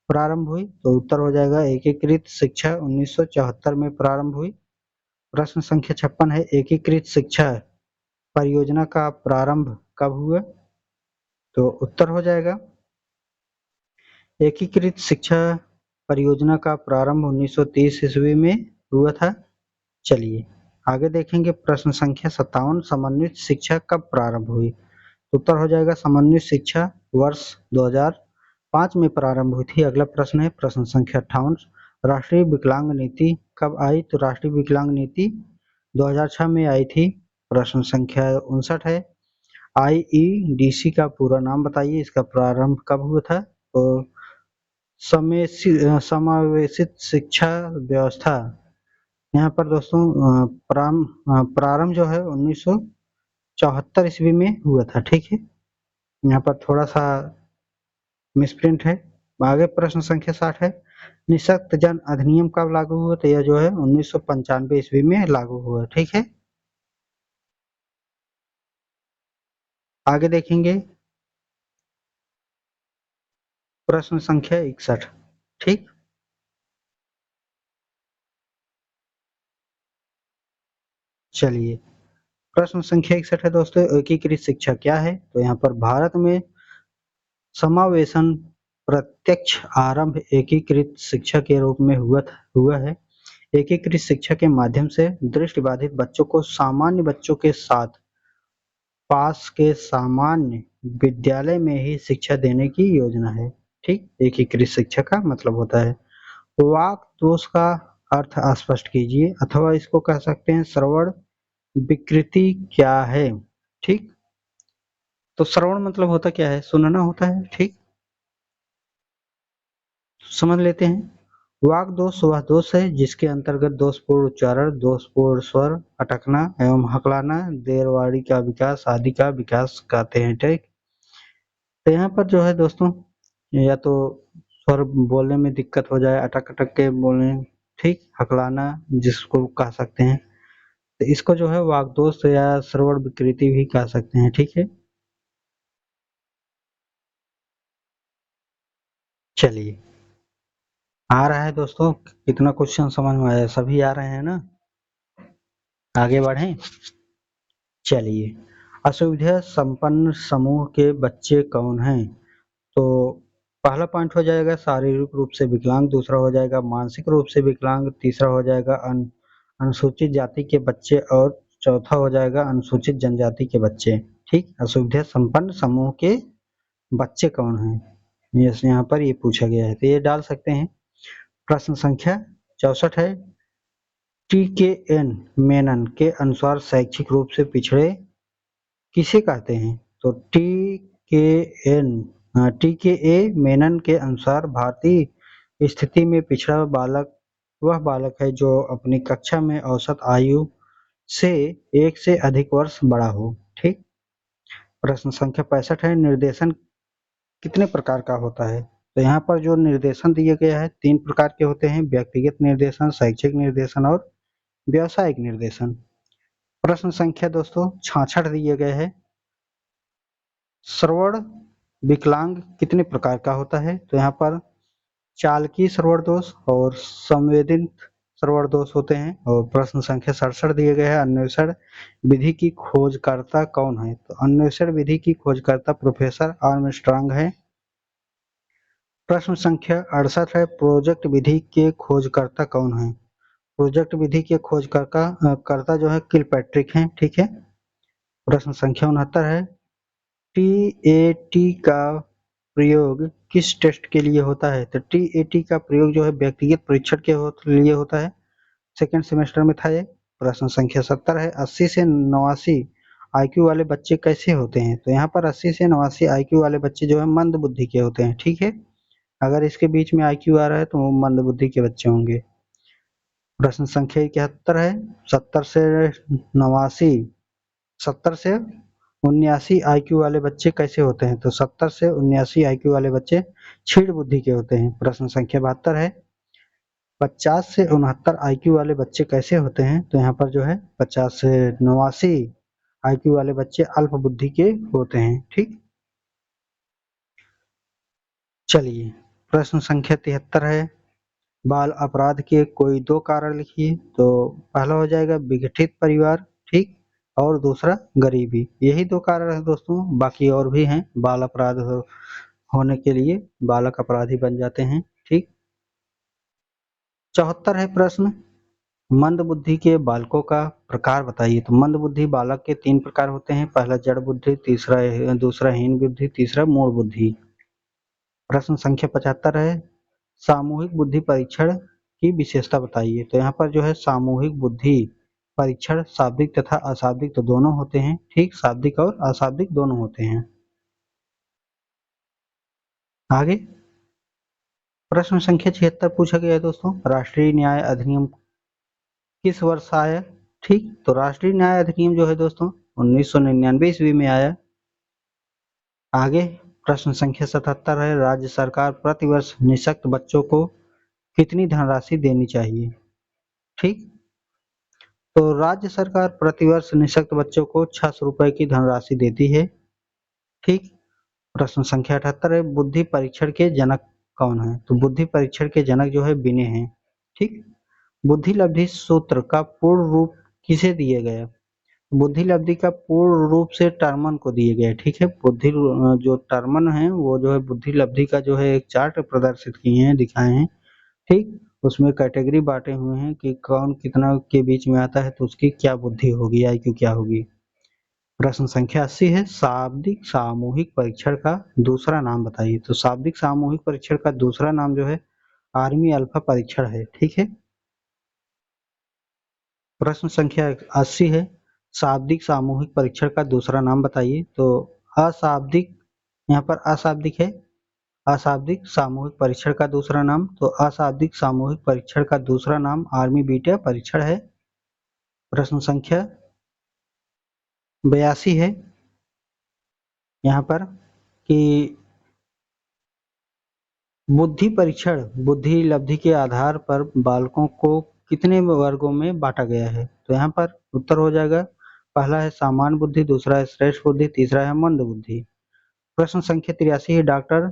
प्रारंभ हुई? तो उत्तर हो जाएगा एकीकृत शिक्षा 1974 में प्रारंभ हुई। प्रश्न संख्या 56 है। एकीकृत शिक्षा परियोजना का प्रारंभ कब हुआ? तो उत्तर हो जाएगा एकीकृत शिक्षा परियोजना का प्रारंभ 1930 ईस्वी में हुआ था। चलिए आगे देखेंगे प्रश्न संख्या 57। समन्वित शिक्षा कब प्रारंभ हुई? उत्तर हो जाएगा समन्वित शिक्षा वर्ष 2005 में प्रारंभ हुई थी। अगला प्रश्न है प्रश्न संख्या 58। राष्ट्रीय विकलांग नीति कब आई? तो राष्ट्रीय विकलांग नीति 2006 में आई थी। प्रश्न संख्या 59 है। आईईडीसी का पूरा नाम बताइए, इसका प्रारंभ कब हुआ था? तो समावेशित शिक्षा व्यवस्था यहाँ पर दोस्तों प्रारंभ जो है 1974 ईस्वी में हुआ था। ठीक है, यहाँ पर थोड़ा सा मिसप्रिंट है। आगे प्रश्न संख्या 60 है। निःशक्त जन अधिनियम कब लागू हुआ? तो यह जो है 1995 ईस्वी में लागू हुआ। ठीक है, आगे देखेंगे प्रश्न संख्या 61। ठीक, चलिए प्रश्न संख्या 61 है दोस्तों। एकीकृत शिक्षा क्या है? तो यहाँ पर भारत में समावेशन प्रत्यक्ष आरंभ एकीकृत शिक्षा के रूप में हुआ है। एकीकृत शिक्षा के माध्यम से दृष्टिबाधित बच्चों को सामान्य बच्चों के साथ पास के सामान्य विद्यालय में ही शिक्षा देने की योजना है। ठीक, एकीकृत शिक्षा का मतलब होता है। वाक दोष का अर्थ स्पष्ट कीजिए, अथवा इसको कह सकते हैं श्रवण विकृति क्या है। ठीक, तो श्रवण मतलब होता क्या है, सुनना होता है। ठीक, समझ लेते हैं। वाक दोष वह दोष है जिसके अंतर्गत दोषपूर्ण उच्चारण, दोषपूर्ण स्वर, अटकना एवं हकलाना, देरवाड़ी का विकास आदि का विकास कहते हैं। ठीक, तो यहाँ पर जो है दोस्तों, या तो स्वर बोलने में दिक्कत हो जाए, अटक अटक के बोलने, ठीक, हकलाना जिसको कह सकते हैं, तो इसको जो है वाक दोष या श्रवण विकृति भी कह सकते हैं। ठीक है, चलिए, आ रहा है दोस्तों, कितना क्वेश्चन समझ में आया, सभी आ रहे हैं ना, आगे बढ़ें। चलिए, असुविधा संपन्न समूह के बच्चे कौन हैं? तो पहला पॉइंट हो जाएगा शारीरिक रूप से विकलांग, दूसरा हो जाएगा मानसिक रूप से विकलांग, तीसरा हो जाएगा अनुसूचित जाति के बच्चे और चौथा हो जाएगा अनुसूचित जनजाति के बच्चे। ठीक, असुविधा संपन्न समूह के बच्चे कौन हैं, ये यहाँ पर ये पूछा गया है, तो ये डाल सकते हैं। प्रश्न संख्या 64 है, टी.के.एन. मेनन के अनुसार शैक्षिक रूप से पिछड़े किसे कहते हैं? तो टी.के.ए. मेनन के अनुसार भारतीय स्थिति में पिछड़ा बालक वह बालक है जो अपनी कक्षा में औसत आयु से 1 से अधिक वर्ष बड़ा हो। ठीक, प्रश्न संख्या 65 है, निर्देशन कितने प्रकार का होता है? तो यहाँ पर जो निर्देशन दिए गया है 3 प्रकार के होते हैं, व्यक्तिगत निर्देशन, शैक्षिक निर्देशन और व्यावसायिक निर्देशन। प्रश्न संख्या दोस्तों 66 दिए गए हैं, श्रवण विकलांग कितने प्रकार का होता है? तो यहाँ पर चालकीय श्रवण दोष और संवेदित श्रवण दोष होते हैं। और प्रश्न संख्या 67 दिए गए हैं, अन्वेषण विधि की खोजकर्ता कौन है? तो अन्वेषण विधि की खोजकर्ता प्रोफेसर आर्मस्ट्रांग है। प्रश्न संख्या 68 है, प्रोजेक्ट विधि के खोजकर्ता कौन है? प्रोजेक्ट विधि के खोजकर्ता जो है किलपैट्रिक हैं। ठीक है, प्रश्न संख्या 69 है, टीएटी का प्रयोग किस टेस्ट के लिए होता है? तो टीएटी का प्रयोग जो है व्यक्तिगत परीक्षण के लिए होता है, सेकेंड सेमेस्टर में था ये। प्रश्न संख्या 70 है, 80 से 89 आईक्यू वाले बच्चे कैसे होते हैं? तो यहाँ पर 80 से 89 आईक्यू वाले बच्चे जो है मंद बुद्धि के होते हैं। ठीक है, अगर इसके बीच में आईक्यू आ रहा है तो वो मंद बुद्धि के बच्चे होंगे। प्रश्न संख्या 71 है, 70 से 89 70 से 79 आईक्यू वाले बच्चे कैसे होते हैं? तो 70 से 79 आईक्यू वाले बच्चे क्षीण बुद्धि के होते हैं। प्रश्न संख्या 72 है, 50 से 69 आईक्यू वाले बच्चे कैसे होते हैं? तो यहाँ पर जो है 50 से 89 आईक्यू वाले बच्चे अल्प बुद्धि के होते हैं। ठीक, चलिए, प्रश्न संख्या 73 है, बाल अपराध के कोई 2 कारण लिखिए। तो पहला हो जाएगा विघटित परिवार, ठीक, और दूसरा गरीबी। यही 2 कारण है दोस्तों, बाकी और भी हैं। बाल अपराध होने के लिए बालक अपराधी बन जाते हैं। ठीक, 74 है प्रश्न, मंद बुद्धि के बालकों का प्रकार बताइए। तो मंद बुद्धि बालक के 3 प्रकार होते हैं, पहला जड़ बुद्धि, दूसरा हीन बुद्धि, तीसरा मूढ़ बुद्धि। प्रश्न संख्या 75 है, सामूहिक बुद्धि परीक्षण की विशेषता बताइए। तो यहाँ पर जो है सामूहिक बुद्धि परीक्षण शाब्दिक तथा अशाब्दिक तो दोनों होते हैं। ठीक, शाब्दिक और अशाब्दिक दोनों होते हैं। आगे प्रश्न संख्या 76 पूछा गया है दोस्तों, राष्ट्रीय न्याय अधिनियम किस वर्ष आया? ठीक, तो राष्ट्रीय न्याय अधिनियम जो है दोस्तों 1999 ईस्वी में आया। आगे प्रश्न संख्या 77 है, राज्य सरकार प्रतिवर्ष निःशक्त बच्चों को कितनी धनराशि देनी चाहिए? ठीक, तो राज्य सरकार प्रतिवर्ष निःशक्त बच्चों को 600 रुपए की धनराशि देती है। ठीक, प्रश्न संख्या 78 है, बुद्धि परीक्षण के जनक कौन है? तो बुद्धि परीक्षण के जनक जो है बिने हैं। ठीक, बुद्धि लब्धि सूत्र का पूर्ण रूप किसे दिया गया? बुद्धि लब्धि का पूर्ण रूप से टर्मन को दिए गए, ठीक है। जो टर्मन है वो जो है बुद्धि लब्धि का जो है एक चार्ट प्रदर्शित किए हैं, दिखाए हैं, ठीक। उसमें कैटेगरी बांटे हुए हैं कि कौन कितना के बीच में आता है तो उसकी क्या बुद्धि होगी, आईक्यू क्या होगी। प्रश्न संख्या 80 है, शाब्दिक सामूहिक परीक्षण का दूसरा नाम बताइए। तो शाब्दिक सामूहिक परीक्षण का दूसरा नाम जो है आर्मी अल्फा परीक्षण है, ठीक है। प्रश्न संख्या 80 है, शाब्दिक सामूहिक परीक्षण का दूसरा नाम बताइए। तो अशाब्दिक, यहाँ पर अशाब्दिक है, अशाब्दिक सामूहिक परीक्षण का दूसरा नाम, तो अशाब्दिक सामूहिक परीक्षण का दूसरा नाम आर्मी बीटा परीक्षण है। प्रश्न संख्या 82 है यहाँ पर कि बुद्धि परीक्षण बुद्धि लब्धि के आधार पर बालकों को कितने वर्गों में बांटा गया है। तो यहाँ पर उत्तर हो जाएगा, पहला है सामान्य बुद्धि, दूसरा है श्रेष्ठ बुद्धि, तीसरा है मंद बुद्धि। प्रश्न संख्या 83 है, डॉक्टर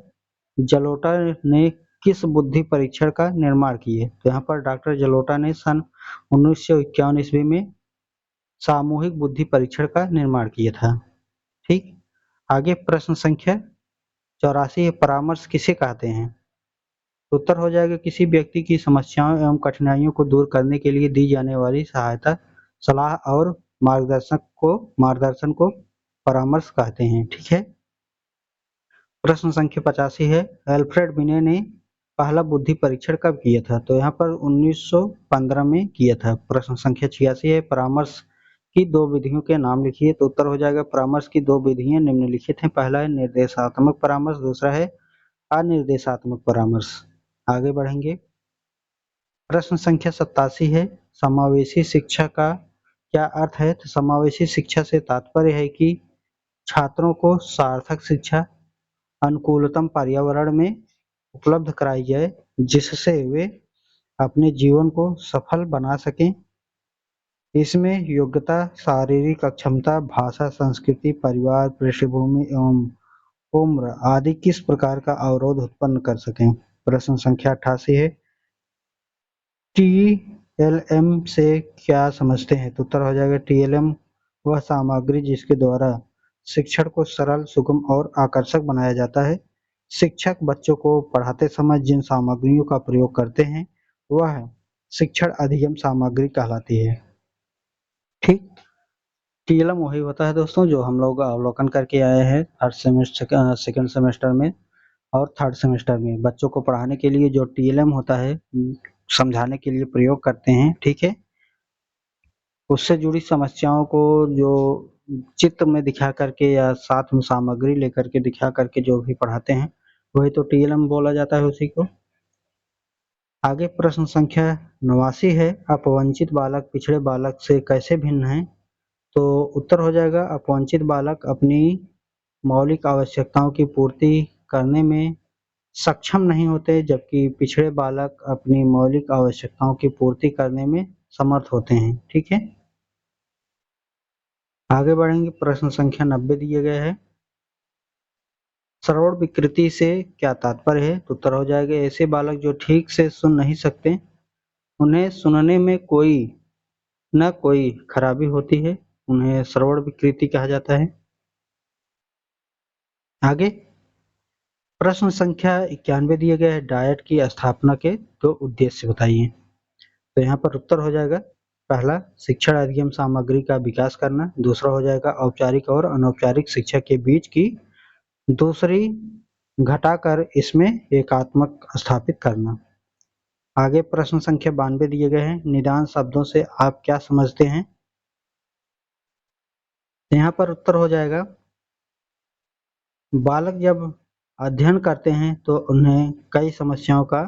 जलोटा ने किस बुद्धि परीक्षण का निर्माण किए। तो यहाँ पर डॉक्टर जलोटा ने सन 1951 ईस्वी में सामूहिक बुद्धि परीक्षण का निर्माण किया था, ठीक। आगे प्रश्न संख्या 84 है, परामर्श किसे कहते हैं। तो उत्तर हो जाएगा, किसी व्यक्ति की समस्याओं एवं कठिनाइयों को दूर करने के लिए दी जाने वाली सहायता, सलाह और मार्गदर्शन को परामर्श कहते हैं, ठीक है। प्रश्न संख्या 85 है, अल्फ्रेड बिने ने पहला बुद्धि परीक्षण कब किया था। तो यहाँ पर 1915 में किया था। प्रश्न संख्या 86 है, परामर्श की दो विधियों के नाम लिखिए। तो उत्तर हो जाएगा, परामर्श की दो विधियां निम्नलिखित हैं, पहला है निर्देशात्मक परामर्श, दूसरा है अनिर्देशात्मक परामर्श। आगे बढ़ेंगे। प्रश्न संख्या 87 है, समावेशी शिक्षा का क्या अर्थ है। तो समावेशी शिक्षा से तात्पर्य है कि छात्रों को सार्थक शिक्षा अनुकूलतम पर्यावरण में उपलब्ध कराई जाए, जिससे वे अपने जीवन को सफल बना सकें। इसमें योग्यता, शारीरिक अक्षमता, भाषा, संस्कृति, परिवार, पृष्ठभूमि एवं उम्र आदि किस प्रकार का अवरोध उत्पन्न कर सकें। प्रश्न संख्या 88 है, टीएलएम से क्या समझते हैं। तो उत्तर हो जाएगा, टीएलएम वह सामग्री जिसके द्वारा शिक्षण को सरल, सुगम और आकर्षक बनाया जाता है। शिक्षक बच्चों को पढ़ाते समय जिन सामग्रियों का प्रयोग करते हैं वह शिक्षण अधिगम सामग्री कहलाती है, ठीक। टीएलएम वही होता है दोस्तों जो हम लोग अवलोकन करके आए हैं थर्ड सेमेस्टर, सेकंड सेमेस्टर में और थर्ड सेमेस्टर में बच्चों को पढ़ाने के लिए जो टीएलएम होता है, समझाने के लिए प्रयोग करते हैं, ठीक है। उससे जुड़ी समस्याओं को जो चित्र में दिखा करके या साथ में सामग्री लेकर के दिखा करके जो भी पढ़ाते हैं वही तो टीएलएम बोला जाता है उसी को। आगे प्रश्न संख्या 89 है, अपवंचित बालक पिछड़े बालक से कैसे भिन्न है। तो उत्तर हो जाएगा, अपवंचित बालक अपनी मौलिक आवश्यकताओं की पूर्ति करने में सक्षम नहीं होते, जबकि पिछड़े बालक अपनी मौलिक आवश्यकताओं की पूर्ति करने में समर्थ होते हैं, ठीक है। आगे बढ़ेंगे, प्रश्न संख्या 90 दिए गए हैं, श्रवण विकृति से क्या तात्पर्य है। तो उत्तर हो जाएगा, ऐसे बालक जो ठीक से सुन नहीं सकते, उन्हें सुनने में कोई न कोई खराबी होती है, उन्हें श्रवण विकृति कहा जाता है। आगे प्रश्न संख्या 91 दिए गए हैं, डाइट की स्थापना के दो उद्देश्य बताइए। तो यहाँ पर उत्तर हो जाएगा, पहला शिक्षण अधिगम सामग्री का विकास करना, दूसरा हो जाएगा औपचारिक और अनौपचारिक शिक्षा के बीच की दूसरी घटाकर इसमें एकात्मक स्थापित करना। आगे प्रश्न संख्या 92 दिए गए हैं, निदान शब्दों से आप क्या समझते हैं। यहाँ पर उत्तर हो जाएगा, बालक जब अध्ययन करते हैं तो उन्हें कई समस्याओं का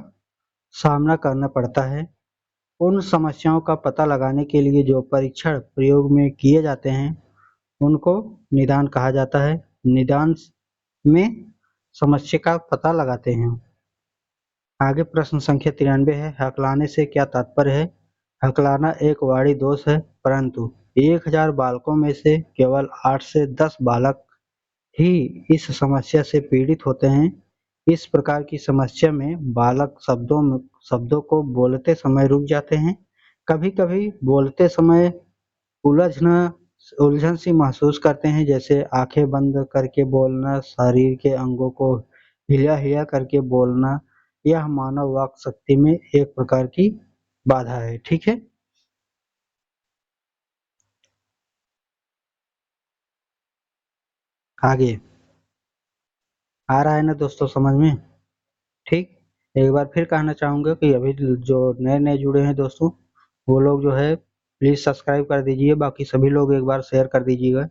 सामना करना पड़ता है। उन समस्याओं का पता लगाने के लिए जो परीक्षण प्रयोग में किए जाते हैं उनको निदान कहा जाता है। निदान में समस्या का पता लगाते हैं। आगे प्रश्न संख्या 93 है, हकलाने से क्या तात्पर्य है। हकलाना एक वाणी दोष है, परंतु 1000 बालकों में से केवल 8 से 10 बालक ही इस समस्या से पीड़ित होते हैं। इस प्रकार की समस्या में बालक शब्दों को बोलते समय रुक जाते हैं, कभी-कभी बोलते समय उलझना उलझन सी महसूस करते हैं, जैसे आंखें बंद करके बोलना, शरीर के अंगों को हिला हिला करके बोलना, यह मानव वाक शक्ति में एक प्रकार की बाधा है। ठीक है, आगे आ रहा है ना दोस्तों समझ में? ठीक, एक बार फिर कहना चाहूंगा कि अभी जो नए नए जुड़े हैं दोस्तों, वो लोग जो है प्लीज सब्सक्राइब कर दीजिए, बाकी सभी लोग एक बार शेयर कर दीजिएगा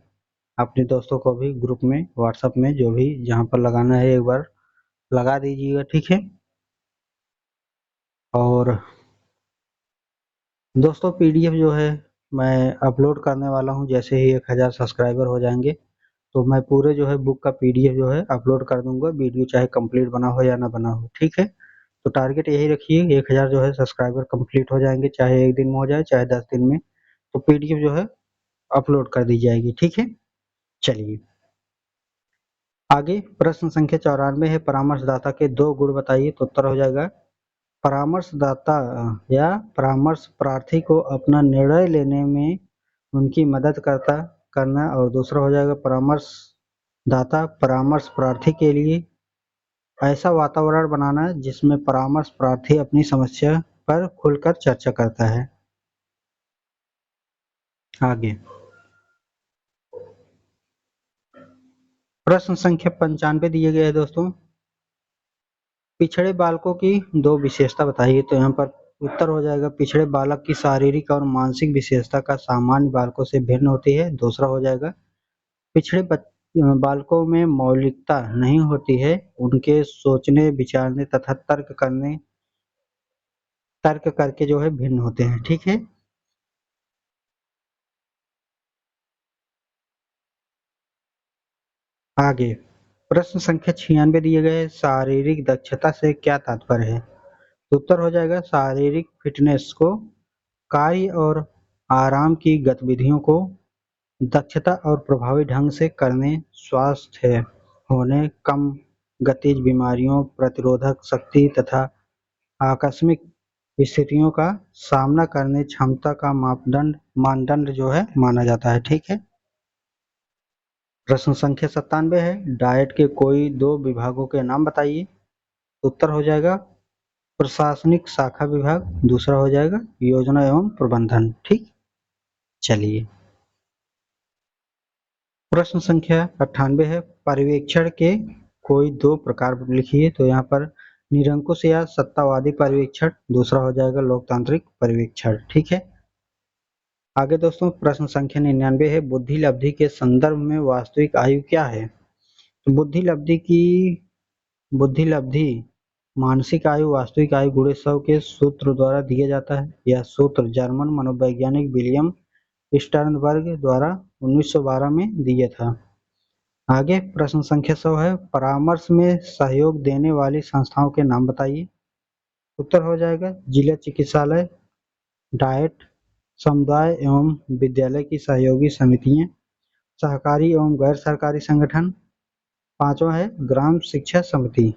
अपने दोस्तों को भी, ग्रुप में, व्हाट्सएप में, जो भी जहाँ पर लगाना है एक बार लगा दीजिएगा। ठीक है, और दोस्तों पीडीएफ जो है मैं अपलोड करने वाला हूँ, जैसे ही 1000 सब्सक्राइबर हो जाएंगे तो मैं पूरे जो है बुक का पीडीएफ जो है अपलोड कर दूंगा, वीडियो चाहे कंप्लीट बना हो या ना बना हो। ठीक है, तो टारगेट यही रखिए, 1000 जो है सब्सक्राइबर कंप्लीट हो जाएंगे, चाहे एक दिन में हो जाए चाहे 10 दिन में, तो पीडीएफ जो है अपलोड कर दी जाएगी। ठीक है, चलिए आगे प्रश्न संख्या 94 है, परामर्शदाता के दो गुण बताइए, तो उत्तर हो जाएगा परामर्शदाता या परामर्श प्रार्थी को अपना निर्णय लेने में उनकी मदद करना, और दूसरा हो जाएगा परामर्शदाता परामर्श प्रार्थी के लिए ऐसा वातावरण बनाना जिसमें परामर्श प्रार्थी अपनी समस्या पर खुलकर चर्चा करता है। आगे प्रश्न संख्या 95 दिए गए हैं दोस्तों, पिछड़े बालकों की दो विशेषता बताइए, तो यहाँ पर उत्तर हो जाएगा पिछड़े बालक की शारीरिक और मानसिक विशेषता का सामान्य बालकों से भिन्न होती है। दूसरा हो जाएगा पिछड़े बालकों में मौलिकता नहीं होती है, उनके सोचने विचारने तथा तर्क करके जो है भिन्न होते हैं। ठीक है, आगे प्रश्न संख्या 96 दिए गए, शारीरिक दक्षता से क्या तात्पर्य है? तो उत्तर हो जाएगा शारीरिक फिटनेस को कार्य और आराम की गतिविधियों को दक्षता और प्रभावी ढंग से करने, स्वस्थ होने, कम गतिज बीमारियों प्रतिरोधक शक्ति तथा आकस्मिक स्थितियों का सामना करने क्षमता का मानदंड जो है माना जाता है। ठीक है, प्रश्न संख्या 97 है, डाइट के कोई दो विभागों के नाम बताइए, उत्तर हो जाएगा प्रशासनिक शाखा विभाग, दूसरा हो जाएगा योजना एवं प्रबंधन। ठीक, चलिए प्रश्न संख्या 98 है, पर्यवेक्षण के कोई दो प्रकार लिखिए, तो यहाँ पर निरंकुश या सत्तावादी पर्यवेक्षण, दूसरा हो जाएगा लोकतांत्रिक पर्यवेक्षण। ठीक है, आगे दोस्तों प्रश्न संख्या 99 है, बुद्धि लब्धि के संदर्भ में वास्तविक आयु क्या है? तो बुद्धि लब्धि मानसिक आयु वास्तविक आयु गुणे 100 के सूत्र द्वारा दिया जाता है। यह सूत्र जर्मन मनोवैज्ञानिक विलियम स्टर्नबर्ग द्वारा 1912 में दिया था। आगे प्रश्न संख्या 100 है, परामर्श में सहयोग देने वाली संस्थाओं के नाम बताइए, उत्तर हो जाएगा जिला चिकित्सालय, डाइट, समुदाय एवं विद्यालय की सहयोगी समितियां, सहकारी एवं गैर सरकारी संगठन, पांचवा है ग्राम शिक्षा समिति।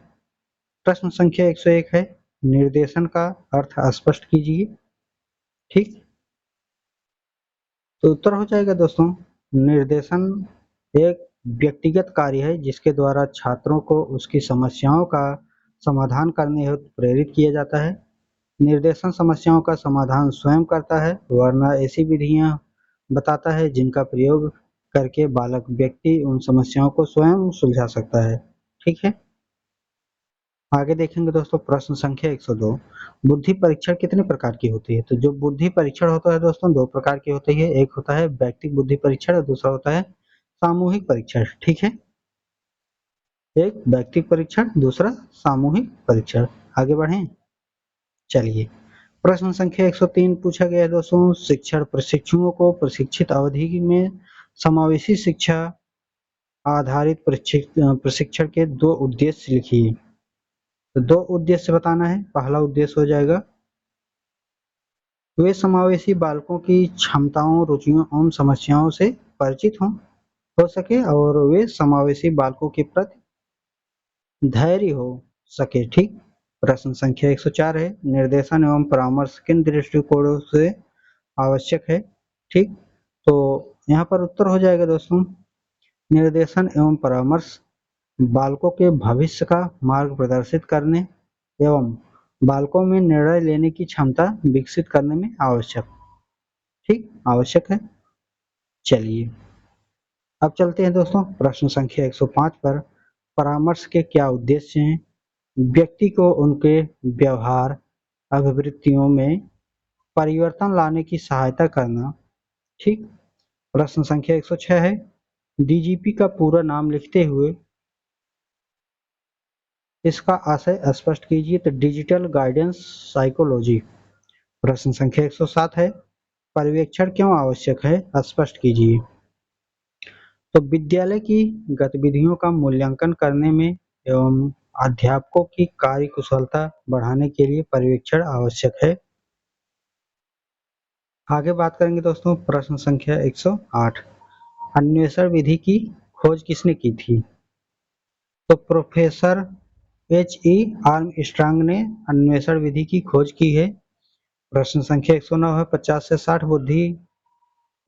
प्रश्न संख्या 101 है, निर्देशन का अर्थ स्पष्ट कीजिए। ठीक, तो उत्तर हो जाएगा दोस्तों निर्देशन एक व्यक्तिगत कार्य है जिसके द्वारा छात्रों को उसकी समस्याओं का समाधान करने हेतु प्रेरित किया जाता है। निर्देशन समस्याओं का समाधान स्वयं करता है, वरना ऐसी विधियां बताता है जिनका प्रयोग करके बालक व्यक्ति उन समस्याओं को स्वयं सुलझा सकता है। ठीक है, आगे देखेंगे दोस्तों प्रश्न संख्या 102, बुद्धि परीक्षण कितने प्रकार की होती है? तो जो बुद्धि परीक्षण होता है दोस्तों दो प्रकार की होती है, एक होता है व्यक्तिगत बुद्धि परीक्षण और दूसरा होता है सामूहिक परीक्षण। ठीक है, एक व्यक्तिगत परीक्षण, दूसरा सामूहिक परीक्षण। आगे बढ़ें, चलिए प्रश्न संख्या 103 पूछा गया है दोस्तों, शिक्षण प्रशिक्षुओं को प्रशिक्षित अवधि में समावेशी शिक्षा आधारित प्रशिक्षण के दो उद्देश्य लिखिए। तो दो उद्देश्य बताना है, पहला उद्देश्य हो जाएगा वे समावेशी बालकों की क्षमताओं, रुचियों एवं समस्याओं से परिचित हो सके और वे समावेशी बालकों के प्रति धैर्य हो सके। ठीक, प्रश्न संख्या 104 है, निर्देशन एवं परामर्श किन दृष्टिकोणों से आवश्यक है? ठीक, तो यहाँ पर उत्तर हो जाएगा दोस्तों, निर्देशन एवं परामर्श बालकों के भविष्य का मार्ग प्रदर्शित करने एवं बालकों में निर्णय लेने की क्षमता विकसित करने में आवश्यक। ठीक, आवश्यक है। चलिए अब चलते हैं दोस्तों प्रश्न संख्या 105 पर। परामर्श के क्या उद्देश्य हैं? व्यक्ति को उनके व्यवहार अभिवृत्तियों में परिवर्तन लाने की सहायता करना। ठीक। प्रश्न संख्या 106 है, डीजीपी का पूरा नाम लिखते हुए इसका आशय स्पष्ट कीजिए। तो डिजिटल गाइडेंस साइकोलॉजी। प्रश्न संख्या 107 है, पर्यवेक्षण क्यों आवश्यक है? स्पष्ट कीजिए। तो विद्यालय की गतिविधियों का मूल्यांकन करने में एवं अध्यापकों की कार्य कुशलता बढ़ाने के लिए पर्यवेक्षण आवश्यक है। आगे बात करेंगे दोस्तों प्रश्न संख्या 108, अन्वेषण विधि की खोज किसने की थी? तो प्रोफेसर H.E. आर्मस्ट्रांग ने अन्वेषण विधि की खोज की है। प्रश्न संख्या 109 है, 50 से 60 बुद्धि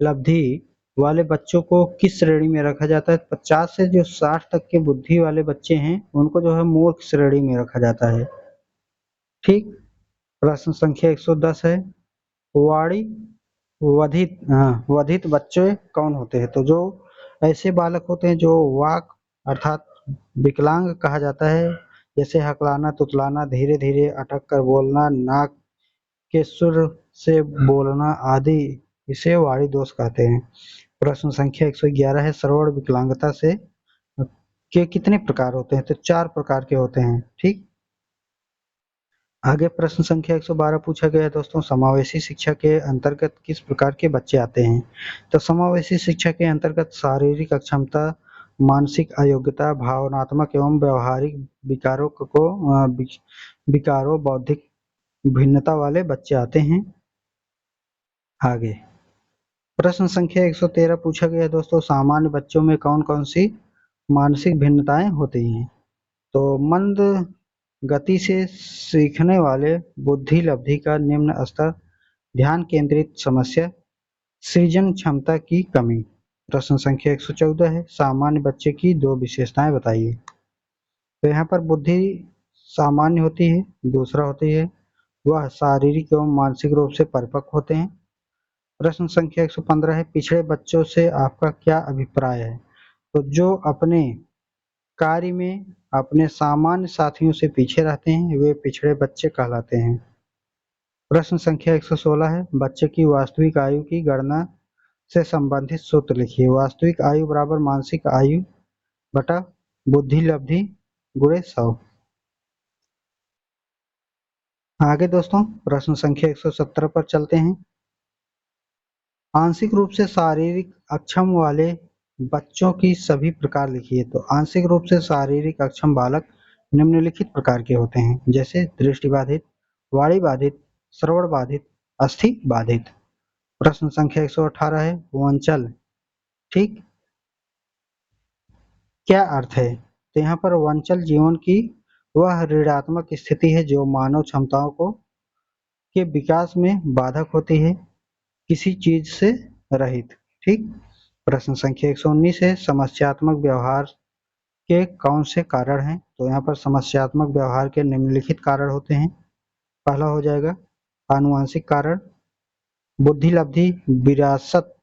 लब्धि वाले बच्चों को किस श्रेणी में रखा जाता है? 50 से जो 60 तक के बुद्धि वाले बच्चे हैं उनको जो है मूर्ख श्रेणी में रखा जाता है। ठीक। प्रश्न संख्या 110 है, वाणी वधित बच्चे कौन होते हैं? तो जो ऐसे बालक होते हैं जो वाक अर्थात विकलांग कहा जाता है, जैसे हकलाना, तुतलाना, धीरे धीरे अटक कर बोलना, नाक के सुर से बोलना आदि, इसे वाणी दोष कहते हैं। प्रश्न संख्या 111 है, श्रवण विकलांगता से के कितने प्रकार होते हैं? तो 4 प्रकार के होते हैं। ठीक। आगे प्रश्न संख्या 112 पूछा गया है दोस्तों, समावेशी शिक्षा के अंतर्गत किस प्रकार के बच्चे आते हैं? तो समावेशी शिक्षा के अंतर्गत शारीरिक अक्षमता, मानसिक अयोग्यता, भावनात्मक एवं व्यवहारिक विकारों, बौद्धिक भिन्नता वाले बच्चे आते हैं। आगे प्रश्न संख्या 113 पूछा गया है दोस्तों, सामान्य बच्चों में कौन कौन सी मानसिक भिन्नताएं होती हैं? तो मंद गति से सीखने वाले, बुद्धि लब्धि का निम्न स्तर, ध्यान केंद्रित समस्या, सृजन क्षमता की कमी। प्रश्न संख्या 114 है, सामान्य बच्चे की 2 विशेषताएं बताइए। तो यहाँ पर बुद्धि सामान्य होती है, दूसरा होती है वह शारीरिक एवं मानसिक रूप से परिपक्व होते हैं। प्रश्न संख्या 115 है, पिछड़े बच्चों से आपका क्या अभिप्राय है? तो जो अपने कार्य में अपने सामान्य साथियों से पीछे रहते हैं वे पिछड़े बच्चे कहलाते हैं। प्रश्न संख्या 116 है, बच्चे की वास्तविक आयु की गणना से संबंधित सूत्र लिखिए। वास्तविक आयु बराबर मानसिक आयु बटा बुद्धि लब्धि गुणे 100। आगे दोस्तों प्रश्न संख्या 117 पर चलते हैं। आंशिक रूप से शारीरिक अक्षम वाले बच्चों की सभी प्रकार लिखिए। तो आंशिक रूप से शारीरिक अक्षम बालक निम्नलिखित प्रकार के होते हैं, जैसे दृष्टि बाधित, वाणी बाधित, श्रवण बाधित, अस्थि बाधित। प्रश्न संख्या 118 है, वंचल। ठीक, क्या अर्थ है? तो यहाँ पर वंचल जीवन की वह ऋणात्मक स्थिति है जो मानव क्षमताओं को के विकास में बाधक होती है, किसी चीज से रहित। ठीक। प्रश्न संख्या 119 है, समस्यात्मक व्यवहार के कौन से कारण हैं? तो यहाँ पर समस्यात्मक व्यवहार के निम्नलिखित कारण होते हैं। पहला हो जाएगा आनुवंशिक कारण, बुद्धि लब्धि, विरासत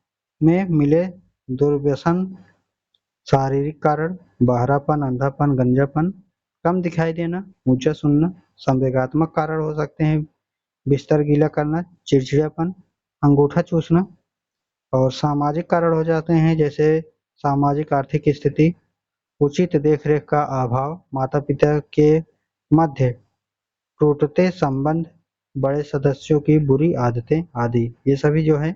में मिले दुर्व्यसन, शारीरिक कारण, बहरापन, अंधापन, गंजापन, कम दिखाई देना, ऊंचा सुनना। संवेगात्मक कारण हो सकते हैं बिस्तर गीला करना, चिड़चिड़ापन, अंगूठा चूसना। और सामाजिक कारण हो जाते हैं जैसे सामाजिक आर्थिक स्थिति, उचित देखरेख का अभाव, माता पिता के मध्य टूटते संबंध, बड़े सदस्यों की बुरी आदतें आदि, ये सभी जो है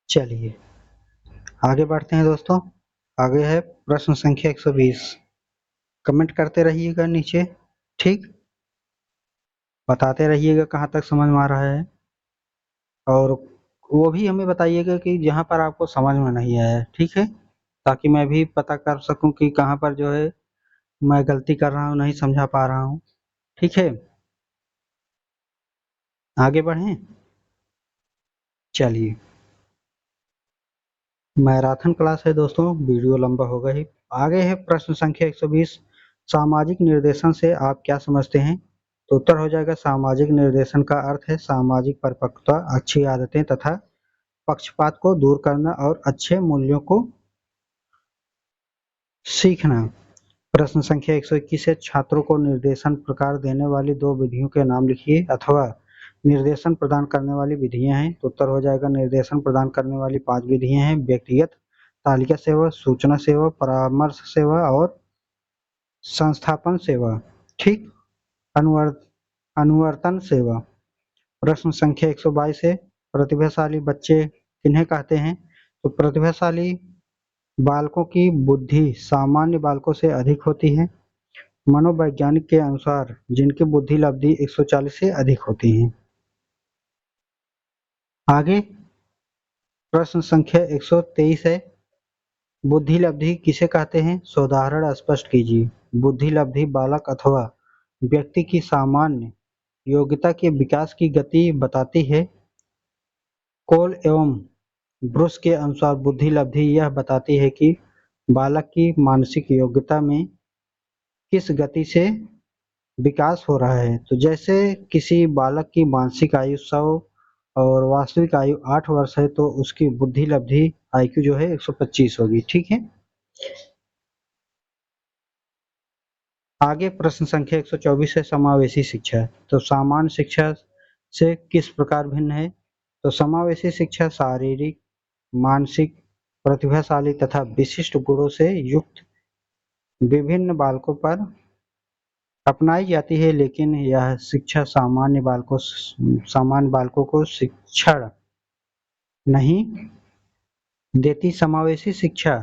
चलिए आगे बढ़ते हैं दोस्तों। आगे है प्रश्न संख्या 120। कमेंट करते रहिएगा नीचे। ठीक, बताते रहिएगा कहाँ तक समझ में आ रहा है, और वो भी हमें बताइएगा कि जहाँ पर आपको समझ में नहीं आया है, ठीक है? ताकि मैं भी पता कर सकूँ कि कहाँ पर जो है मैं गलती कर रहा हूँ, नहीं समझा पा रहा हूँ, ठीक है? आगे बढ़ें? चलिए, मैराथन क्लास है दोस्तों, वीडियो लंबा होगा ही। आगे है प्रश्न संख्या 120, सामाजिक निर्देशन से आप क्या समझते हैं? तो उत्तर हो जाएगा सामाजिक निर्देशन का अर्थ है सामाजिक परिपक्वता, अच्छी आदतें तथा पक्षपात को दूर करना और अच्छे मूल्यों को सीखना। प्रश्न संख्या 121 है छात्रों को निर्देशन प्रकार देने वाली दो विधियों के नाम लिखिए अथवा निर्देशन प्रदान करने वाली विधियां हैं। तो उत्तर हो जाएगा निर्देशन प्रदान करने वाली 5 विधियां हैं व्यक्तिगत तालिका सेवा, सूचना सेवा, परामर्श सेवा और संस्थापन सेवा। ठीक। अनुवर, अनुवर्तन सेवा। प्रश्न संख्या 122 है प्रतिभाशाली बच्चे किन्हें कहते हैं? तो प्रतिभाशाली बालकों की बुद्धि सामान्य बालकों से अधिक होती है। मनोवैज्ञानिक के अनुसार जिनकी बुद्धि लब्धि 140 से अधिक होती है। आगे प्रश्न संख्या 123 है बुद्धि लब्धि किसे कहते हैं? सोदाहरण स्पष्ट कीजिए। बुद्धि लब्धि बालक अथवा व्यक्ति की सामान्य योग्यता के विकास की गति बताती है। कोल एवं ब्रुस के अनुसार बुद्धि लब्धि यह बताती है कि बालक की मानसिक योग्यता में किस गति से विकास हो रहा है। तो जैसे किसी बालक की मानसिक आयु 100 और वास्तविक आयु 8 वर्ष है तो उसकी बुद्धि लब्धि आईक्यू जो है 125 होगी। ठीक है। आगे प्रश्न संख्या 124 है समावेशी शिक्षा। तो सामान्य शिक्षा से किस प्रकार भिन्न है? तो समावेशी शिक्षा शारीरिक, मानसिक, प्रतिभाशाली तथा विशिष्ट गुणों से युक्त विभिन्न बालकों पर अपनाई जाती है, लेकिन यह शिक्षा सामान्य बालकों को शिक्षण नहीं देती। समावेशी शिक्षा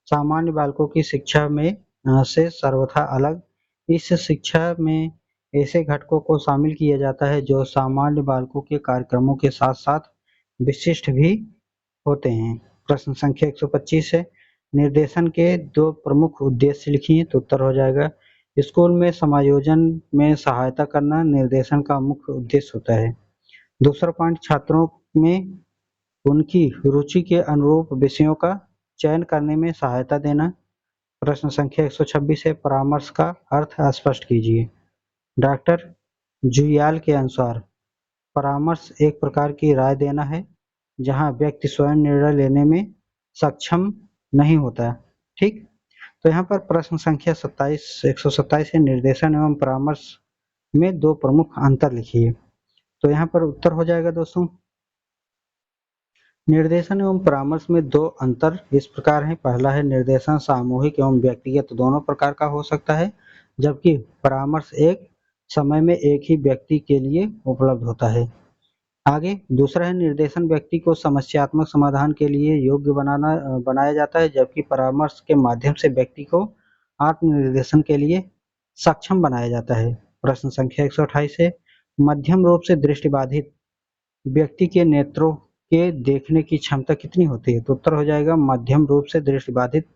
सामान्य बालकों की शिक्षा में से सर्वथा अलग। इस शिक्षा में ऐसे घटकों को शामिल किया जाता है जो सामान्य बालकों के कार्यक्रमों के साथ साथ विशिष्ट भी होते हैं। प्रश्न संख्या 125 है निर्देशन के दो प्रमुख उद्देश्य लिखिए। तो उत्तर हो जाएगा स्कूल में समायोजन में सहायता करना निर्देशन का मुख्य उद्देश्य होता है। दूसरा पॉइंट छात्रों में उनकी रुचि के अनुरूप विषयों का चयन करने में सहायता देना। प्रश्न संख्या 126 है परामर्श का अर्थ स्पष्ट कीजिए। डॉक्टर जुयाल के अनुसार परामर्श एक प्रकार की राय देना है जहां व्यक्ति स्वयं निर्णय लेने में सक्षम नहीं होता। ठीक। तो यहाँ पर प्रश्न संख्या 127 है निर्देशन एवं परामर्श में दो प्रमुख अंतर लिखिए। तो यहाँ पर उत्तर हो जाएगा दोस्तों निर्देशन एवं परामर्श में दो अंतर इस प्रकार है। पहला है निर्देशन सामूहिक एवं व्यक्तिगत दोनों प्रकार का हो सकता है, जबकि परामर्श एक समय में एक ही व्यक्ति के लिए उपलब्ध होता है। आगे दूसरा है निर्देशन व्यक्ति को समस्यात्मक समाधान के लिए योग्य बनाया जाता है, जबकि परामर्श के माध्यम से व्यक्ति को आत्मनिर्देशन के लिए सक्षम बनाया जाता है। प्रश्न संख्या 128 है मध्यम रूप से दृष्टिबाधित व्यक्ति के नेत्रों के देखने की क्षमता कितनी होती है? तो उत्तर हो जाएगा मध्यम रूप से दृष्टिबाधित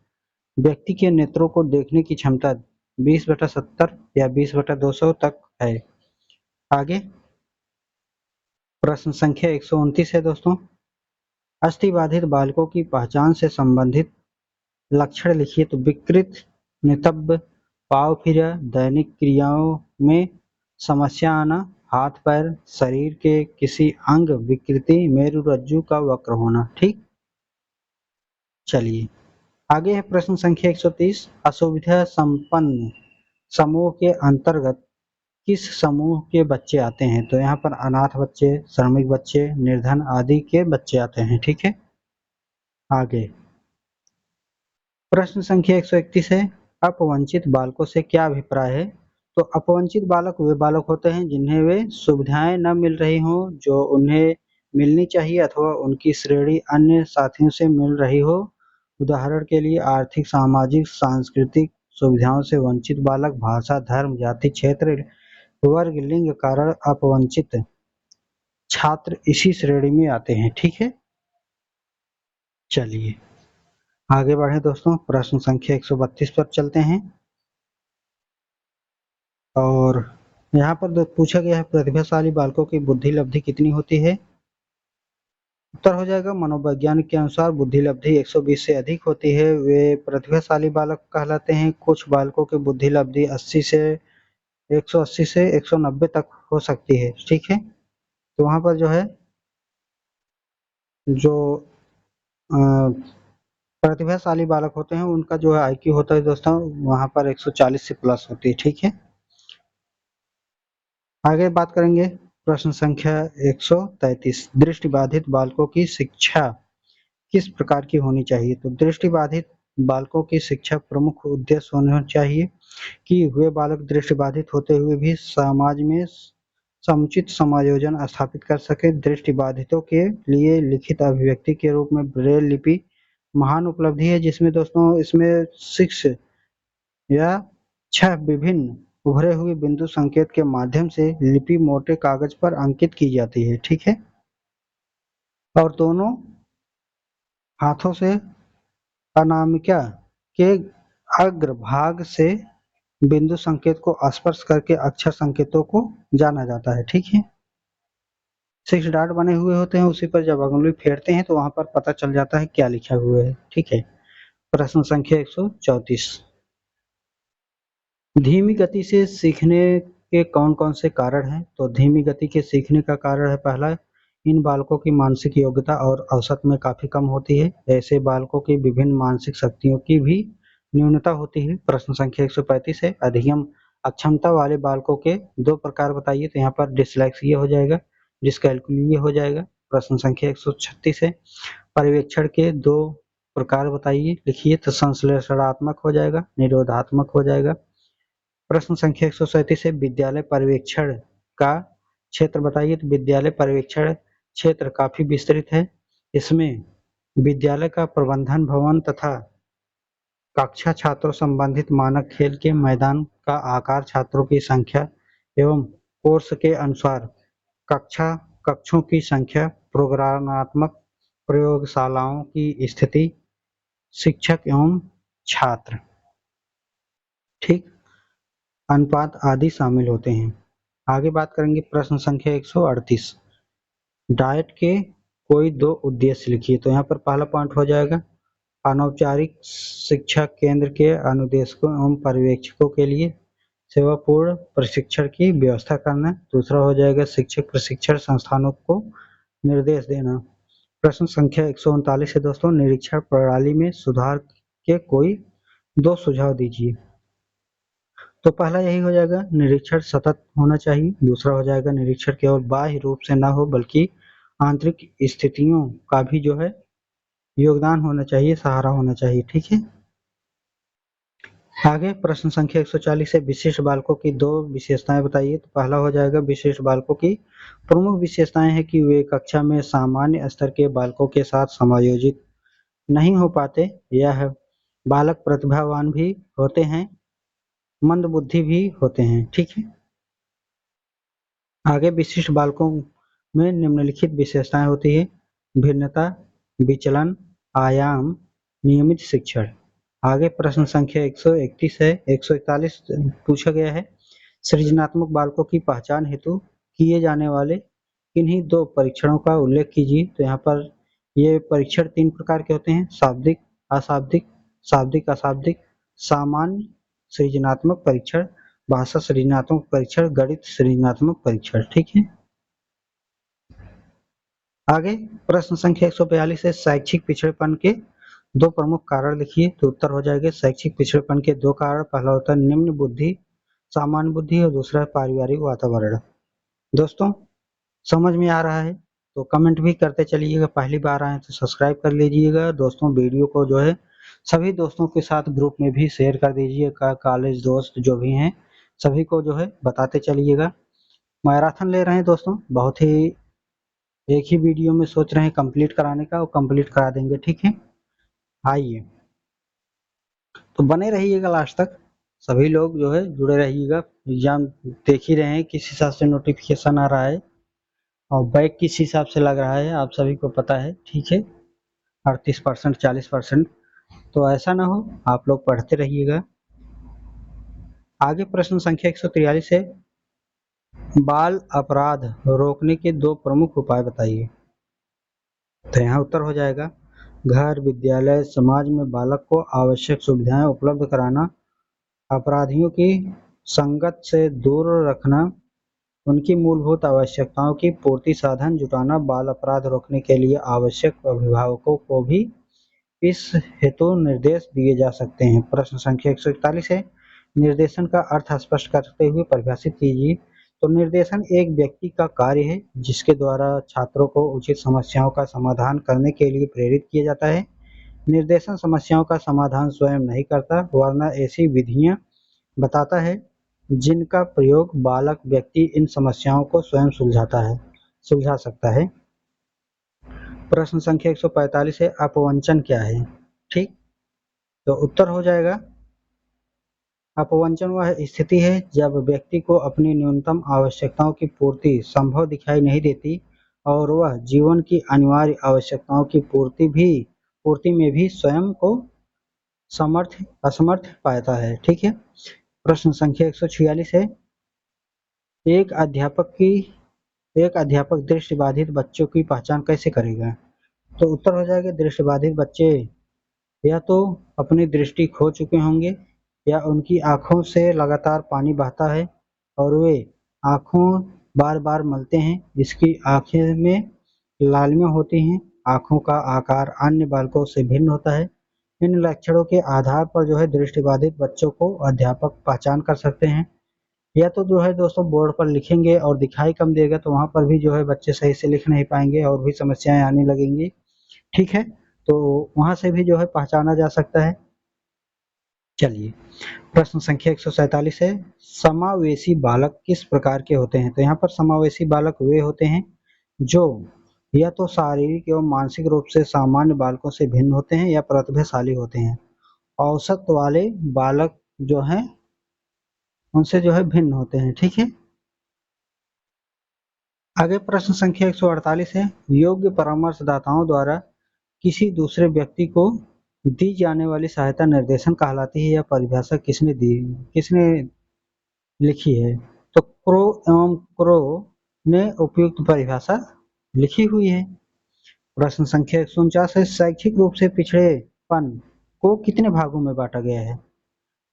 व्यक्ति के नेत्रों को देखने की क्षमता 20/70 या 20/200 तक है। आगे प्रश्न संख्या 129 है दोस्तों अस्थिबाधित बालकों की पहचान से संबंधित लक्षण लिखिए। तो विकृत नितंब पाँव फिरा, दैनिक क्रियाओं में समस्या आना, हाथ पैर, शरीर के किसी अंग विकृति, मेरुरज्जु का वक्र होना। ठीक। चलिए आगे है प्रश्न संख्या 130 असुविधा संपन्न समूह के अंतर्गत किस समूह के बच्चे आते हैं? तो यहाँ पर अनाथ बच्चे, श्रमिक बच्चे, निर्धन आदि के बच्चे आते हैं। ठीक है। आगे प्रश्न संख्या 131 है अपवंचित बालकों से क्या अभिप्राय है? तो अपवंचित बालक वे बालक होते हैं जिन्हें वे सुविधाएं न मिल रही हों जो उन्हें मिलनी चाहिए अथवा उनकी श्रेणी अन्य साथियों से मिल रही हो। उदाहरण के लिए आर्थिक, सामाजिक, सांस्कृतिक सुविधाओं से वंचित बालक भाषा, धर्म, जाति, क्षेत्र, वर्ग, लिंग कारण अपवंचित छात्र इसी श्रेणी में आते हैं। ठीक है, चलिए आगे बढ़े दोस्तों, प्रश्न संख्या 132 पर चलते हैं। और यहाँ पर पूछा गया है प्रतिभाशाली बालकों की बुद्धि लब्धि कितनी होती है। उत्तर हो जाएगा मनोवैज्ञानिक के अनुसार बुद्धि लब्धि 120 से अधिक होती है, वे प्रतिभाशाली बालक कहलाते हैं। कुछ बालकों की बुद्धि लब्धि 180 से 190 तक हो सकती है। ठीक है, तो वहाँ पर जो है जो प्रतिभाशाली बालक होते हैं उनका जो है आईक्यू होता है दोस्तों वहाँ पर 140 से प्लस होती है। ठीक है, आगे बात करेंगे प्रश्न संख्या 133, दृष्टिबाधित बालकों की शिक्षा किस प्रकार की होनी चाहिए। तो दृष्टिबाधित बालकों की शिक्षा प्रमुख उद्देश्य होना चाहिए कि वे बालक दृष्टिबाधित होते हुए भी समाज में समुचित समायोजन स्थापित कर सके। दृष्टिबाधितों के लिए लिखित अभिव्यक्ति के रूप में ब्रेल लिपि महान उपलब्धि है, जिसमें दोस्तों इसमें 6 या 6 विभिन्न उभरे हुए बिंदु संकेत के माध्यम से लिपि मोटे कागज पर अंकित की जाती है। ठीक है, और दोनों हाथों से अनामिका के अग्रभाग से बिंदु संकेत को स्पर्श करके अक्षर संकेतों को जाना जाता है। ठीक है, 6 डॉट बने हुए होते हैं, उसी पर जब अंगुली फेरते हैं तो वहां पर पता चल जाता है क्या लिखा हुआ है। ठीक है, प्रश्न संख्या 134, धीमी गति से सीखने के कौन कौन से कारण हैं। तो धीमी गति के सीखने का कारण है पहला, इन बालकों की मानसिक योग्यता और औसत में काफी कम होती है। ऐसे बालकों की विभिन्न मानसिक शक्तियों की भी न्यूनता होती है। प्रश्न संख्या 135 है, अधिगम अक्षमता वाले बालकों के 2 प्रकार बताइए। तो यहाँ पर डिसलेक्सिया हो जाएगा, डिसकैल्कुलिया हो जाएगा। प्रश्न संख्या 136 है, पर्यवेक्षण के 2 प्रकार बताइए, लिखिए। तो संश्लेषणात्मक हो जाएगा, निरोधात्मक हो जाएगा। प्रश्न संख्या 137 है, विद्यालय पर्यवेक्षण का क्षेत्र बताइए। तो विद्यालय पर्यवेक्षण क्षेत्र काफी विस्तृत है, इसमें विद्यालय का प्रबंधन भवन तथा कक्षा छात्रों संबंधित मानक, खेल के मैदान का आकार, छात्रों की संख्या एवं कोर्स के अनुसार कक्षों की संख्या, प्रोग्रामात्मक प्रयोगशालाओं की स्थिति, शिक्षक एवं छात्र, ठीक, अनुपात आदि शामिल होते हैं। आगे बात करेंगे प्रश्न संख्या 138, डाइट के कोई 2 उद्देश्य लिखिए। तो यहाँ पर पहला पॉइंट हो जाएगा अनौपचारिक शिक्षा केंद्र के अनुदेशकों एवं पर्यवेक्षकों के लिए सेवापूर्ण प्रशिक्षण की व्यवस्था करना। दूसरा हो जाएगा शिक्षक प्रशिक्षण संस्थानों को निर्देश देना। प्रश्न संख्या 139 है दोस्तों, निरीक्षण प्रणाली में सुधार के कोई 2 सुझाव दीजिए। तो पहला यही हो जाएगा निरीक्षण सतत होना चाहिए। दूसरा हो जाएगा निरीक्षण केवल बाह्य रूप से ना हो बल्कि आंतरिक स्थितियों का भी जो है योगदान होना चाहिए, सहारा होना चाहिए। ठीक है, आगे प्रश्न संख्या 140 है, विशिष्ट बालकों की 2 विशेषताएं बताइए। तो पहला हो जाएगा विशिष्ट बालकों की प्रमुख विशेषताएं है कि वे कक्षा में सामान्य स्तर के बालकों के साथ समायोजित नहीं हो पाते। यह बालक प्रतिभावान भी होते हैं, मंद बुद्धि भी होते हैं। ठीक है, आगे विशिष्ट बालकों में निम्नलिखित विशेषताएं होती है, भिन्नता, विचलन, आयाम, नियमित शिक्षण। आगे प्रश्न संख्या 131 है, 141 पूछा गया है, सृजनात्मक बालकों की पहचान हेतु किए जाने वाले किन्हीं 2 परीक्षणों का उल्लेख कीजिए। तो यहाँ पर ये परीक्षण 3 प्रकार के होते हैं, शाब्दिक, अशाब्दिक, शाब्दिक अशाब्दिक, सामान्य सृजनात्मक परीक्षण, भाषा सृजनात्मक परीक्षण, गणित सृजनात्मक परीक्षण। ठीक है, आगे प्रश्न संख्या 142 है, शैक्षिक पिछड़ेपन के 2 प्रमुख कारण लिखिए। तो उत्तर हो जाएगा शैक्षिक पिछड़ेपन के 2 कारण, पहला होता है निम्न बुद्धि, सामान्य बुद्धि, और दूसरा है पारिवारिक वातावरण। दोस्तों समझ में आ रहा है तो कमेंट भी करते चलिएगा, पहली बार आए तो सब्सक्राइब कर लीजिएगा। दोस्तों वीडियो को जो है सभी दोस्तों के साथ ग्रुप में भी शेयर कर दीजिएगा, कॉलेज दोस्त जो भी हैं सभी को जो है बताते चलिएगा। मैराथन ले रहे हैं दोस्तों, बहुत ही एक ही वीडियो में सोच रहे हैं कंप्लीट कराने का, और कंप्लीट करा देंगे। ठीक है, आइए तो बने रहिएगा लास्ट तक, सभी लोग जो है जुड़े रहिएगा। एग्जाम देख ही रहे हैं किस हिसाब से नोटिफिकेशन आ रहा है, और बैक किस हिसाब से लग रहा है आप सभी को पता है, ठीक है, 38%, 40%। तो ऐसा ना हो, आप लोग पढ़ते रहिएगा। आगे प्रश्न संख्या 143 है, बाल अपराध रोकने के 2 प्रमुख उपाय बताइए। तो यहाँ उत्तर हो जाएगा, घर, विद्यालय, समाज में बालक को आवश्यक सुविधाएं उपलब्ध कराना, अपराधियों की संगत से दूर रखना, उनकी मूलभूत आवश्यकताओं की पूर्ति साधन जुटाना। बाल अपराध रोकने के लिए आवश्यक अभिभावकों को भी इस हेतु निर्देश दिए जा सकते हैं। प्रश्न संख्या 141 है, निर्देशन का अर्थ स्पष्ट करते हुए परिभाषित कीजिए। तो निर्देशन एक व्यक्ति का कार्य है जिसके द्वारा छात्रों को उचित समस्याओं का समाधान करने के लिए प्रेरित किया जाता है। निर्देशन समस्याओं का समाधान स्वयं नहीं करता, वरना ऐसी विधियां बताता है जिनका प्रयोग बालक व्यक्ति इन समस्याओं को स्वयं सुलझा सकता है। प्रश्न संख्या 145 है, अपवंचन क्या है? ठीक, तो उत्तर हो जाएगा, अपवंचन वह स्थिति है जब व्यक्ति को अपनी न्यूनतम आवश्यकताओं की पूर्ति संभव दिखाई नहीं देती और वह जीवन की अनिवार्य आवश्यकताओं की पूर्ति में भी स्वयं को असमर्थ पाता है। ठीक है। प्रश्न संख्या 146 है, एक अध्यापक दृष्टिबाधित बच्चों की पहचान कैसे करेगा? तो उत्तर हो जाएगा, दृष्टिबाधित बच्चे या तो अपनी दृष्टि खो चुके होंगे या उनकी आंखों से लगातार पानी बहता है और वे आंखों बार बार मलते हैं, जिसकी आंखें में लालिमा होती हैं, आंखों का आकार अन्य बालकों से भिन्न होता है। इन लक्षणों के आधार पर जो है दृष्टिबाधित बच्चों को अध्यापक पहचान कर सकते हैं। या तो जो है दोस्तों बोर्ड पर लिखेंगे और दिखाई कम देगा तो वहां पर भी जो है बच्चे सही से लिख नहीं पाएंगे और भी समस्याएं आने लगेंगी। ठीक है, तो वहां से भी जो है पहचाना जा सकता है। चलिए, प्रश्न संख्या 147 है, समावेशी बालक किस प्रकार के होते हैं? तो यहाँ पर समावेशी बालक वे होते हैं जो या तो शारीरिक एवं मानसिक रूप से सामान्य बालकों से भिन्न होते हैं या प्रतिभाशाली होते हैं। औसत वाले बालक जो हैं उनसे जो है भिन्न होते हैं। ठीक है। आगे प्रश्न संख्या 148 है, योग्य परामर्शदाताओं द्वारा किसी दूसरे व्यक्ति को दी जाने वाली सहायता निर्देशन कहलाती है। यह परिभाषा किसने लिखी है? तो क्रो ने उपयुक्त परिभाषा लिखी हुई है। प्रश्न संख्या 149 है, शैक्षिक रूप से पिछड़ेपन को कितने भागों में बांटा गया है?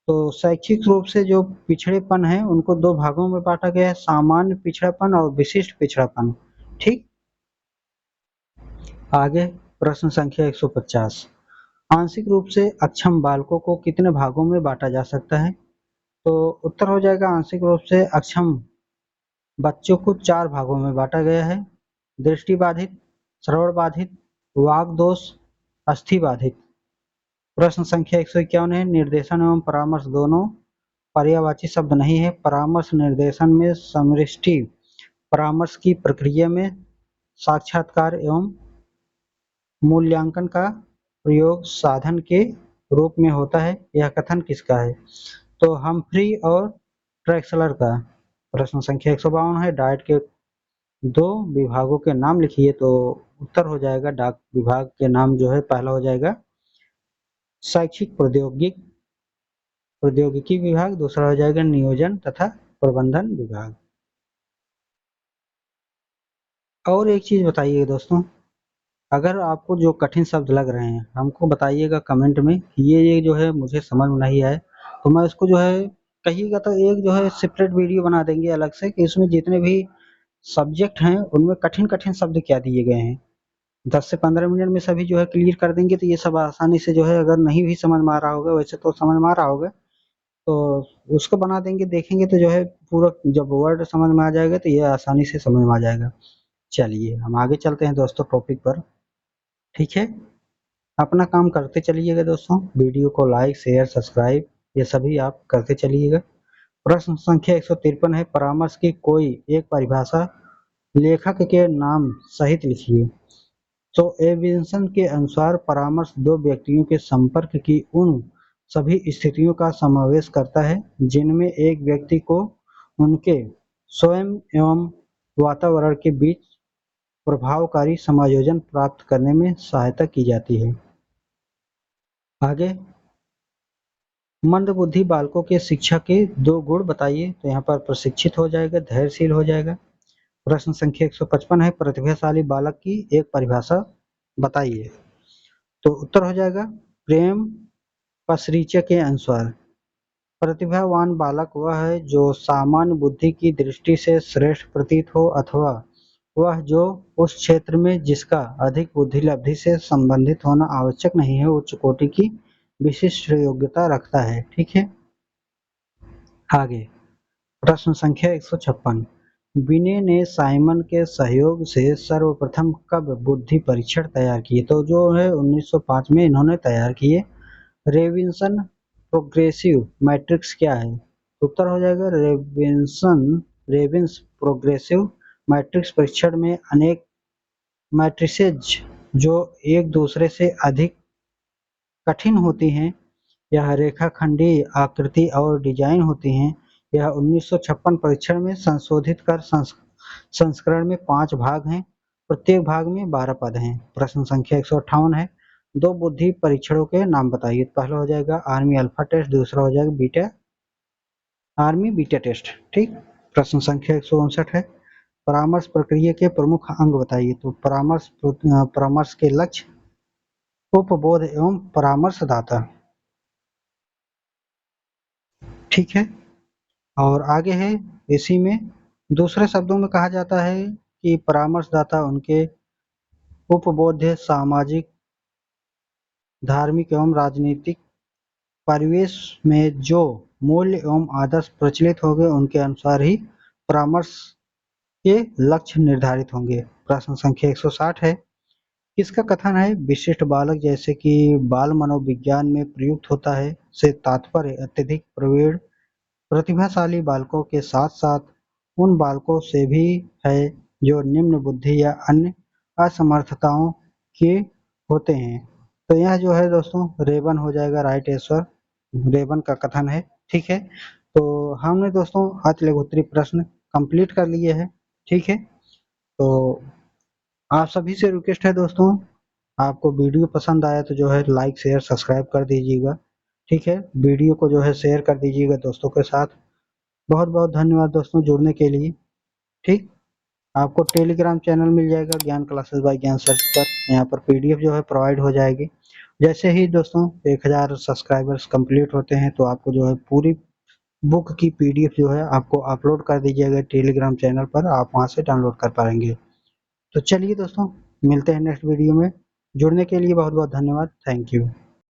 तो शैक्षिक रूप से जो पिछड़ेपन है उनको 2 भागों में बांटा गया है, सामान्य पिछड़ापन और विशिष्ट पिछड़ापन। ठीक। आगे प्रश्न संख्या 150, आंशिक रूप से अक्षम बालकों को कितने भागों में बांटा जा सकता है? तो उत्तर हो जाएगा, आंशिक रूप से अक्षम बच्चों को 4 भागों में बांटा गया है, दृष्टिबाधित, श्रवण बाधित, वाक दोष, अस्थि बाधित। प्रश्न संख्या 151 है, निर्देशन एवं परामर्श दोनों पर्यायवाची शब्द नहीं है। परामर्श निर्देशन में समष्टि परामर्श की प्रक्रिया में साक्षात्कार एवं मूल्यांकन का प्रयोग साधन के रूप में होता है। यह कथन किसका है? तो हम्फ्री और ट्रैक्सलर का। प्रश्न संख्या 152 है, डाइट के 2 विभागों के नाम लिखिए। तो उत्तर हो जाएगा, डाक विभाग के नाम जो है पहला हो जाएगा शैक्षिक प्रौद्योगिकी विभाग, दूसरा हो जाएगा नियोजन तथा प्रबंधन विभाग। और एक चीज बताइए दोस्तों, अगर आपको जो कठिन शब्द लग रहे हैं हमको बताइएगा कमेंट में कि ये जो है मुझे समझ में नहीं आए, तो मैं इसको जो है कहिएगा तो एक जो है सेपरेट वीडियो बना देंगे अलग से कि इसमें जितने भी सब्जेक्ट हैं उनमें कठिन कठिन शब्द क्या दिए गए हैं 10 से 15 मिनट में सभी जो है क्लियर कर देंगे। तो ये सब आसानी से जो है, अगर नहीं भी समझ में आ रहा होगा, वैसे तो समझ में आ रहा होगा, तो उसको बना देंगे, देखेंगे तो जो है पूरा जब वर्ड समझ में आ जाएगा तो ये आसानी से समझ में आ जाएगा। चलिए हम आगे चलते हैं दोस्तों टॉपिक पर। ठीक है, अपना काम करते चलिएगा दोस्तों, वीडियो को लाइक शेयर सब्सक्राइब ये सभी आप करते चलिएगा। प्रश्न संख्या 153 है, परामर्श की कोई एक परिभाषा लेखक के नाम सहित लिखिए। तो एविंसन के अनुसार परामर्श 2 व्यक्तियों के संपर्क की उन सभी स्थितियों का समावेश करता है जिनमें एक व्यक्ति को उनके स्वयं एवं वातावरण के बीच प्रभावकारी समायोजन प्राप्त करने में सहायता की जाती है। आगे, मंदबुद्धि बालकों के शिक्षा के 2 गुण बताइए। तो यहाँ पर प्रशिक्षित हो जाएगा, धैर्यशील हो जाएगा। प्रश्न संख्या 155 है, प्रतिभाशाली बालक की एक परिभाषा बताइए। तो उत्तर हो जाएगा प्रेम पसरीचे के अनुसार प्रतिभावान बालक वह है जो सामान्य बुद्धि की दृष्टि से श्रेष्ठ प्रतीत हो, अथवा वह जो उस क्षेत्र में जिसका अधिक बुद्धि लब्धि से संबंधित होना आवश्यक नहीं है, उच्च कोटि की विशिष्ट योग्यता रखता है। ठीक है। आगे, प्रश्न संख्या 156, विनय ने साइमन के सहयोग से सर्वप्रथम कब बुद्धि परीक्षण तैयार किए। तो जो है 1905 में इन्होंने तैयार किए। रेविंसन प्रोग्रेसिव मैट्रिक्स क्या है। उत्तर हो जाएगा रेविंस प्रोग्रेसिव मैट्रिक्स परीक्षण में अनेक मैट्रिसेज जो एक दूसरे से अधिक कठिन होती हैं, यह रेखाखंडीय आकृति और डिजाइन होती हैं। यह 1956 परीक्षण में संशोधित कर संस्करण में 5 भाग हैं, प्रत्येक भाग में 12 पद हैं। प्रश्न संख्या 158 है, 2 बुद्धि परीक्षणों के नाम बताइए। पहला हो जाएगा आर्मी अल्फा टेस्ट, दूसरा हो जाएगा आर्मी बीटा टेस्ट। ठीक। प्रश्न संख्या 159 है, परामर्श प्रक्रिया के प्रमुख अंग बताइए। तो परामर्श के लक्ष्य, उपबोध एवं परामर्शदाता। ठीक है। और आगे है, इसी में दूसरे शब्दों में कहा जाता है कि परामर्शदाता उनके उपबोध्य सामाजिक, धार्मिक एवं राजनीतिक परिवेश में जो मूल्य एवं आदर्श प्रचलित होंगे, उनके अनुसार ही परामर्श के लक्ष्य निर्धारित होंगे। प्रश्न संख्या 160 है, किसका कथन है विशिष्ट बालक जैसे कि बाल मनोविज्ञान में प्रयुक्त होता है से तात्पर्य अत्यधिक प्रवीण प्रतिभाशाली बालकों के साथ साथ उन बालकों से भी है जो निम्न बुद्धि या अन्य असमर्थताओं के होते हैं। तो यह जो है दोस्तों रेबन हो जाएगा राइट आंसर, रेबन का कथन है। ठीक है। तो हमने दोस्तों अतिलघुत्तरी प्रश्न कंप्लीट कर लिए हैं। ठीक है। तो आप सभी से रिक्वेस्ट है दोस्तों, आपको वीडियो पसंद आया तो जो है लाइक शेयर सब्सक्राइब कर दीजिएगा। ठीक है। वीडियो को जो है शेयर कर दीजिएगा दोस्तों के साथ। बहुत बहुत धन्यवाद दोस्तों जुड़ने के लिए। ठीक। आपको टेलीग्राम चैनल मिल जाएगा ज्ञान क्लासेस बाय ज्ञान सर्च पर, यहाँ पर पीडीएफ जो है प्रोवाइड हो जाएगी। जैसे ही दोस्तों 1000 सब्सक्राइबर्स कंप्लीट होते हैं तो आपको जो है पूरी बुक की पीडीएफ जो है आपको अपलोड कर दी जाएगा टेलीग्राम चैनल पर, आप वहाँ से डाउनलोड कर पाएंगे। तो चलिए दोस्तों, मिलते हैं नेक्स्ट वीडियो में। जुड़ने के लिए बहुत बहुत धन्यवाद। Thank you.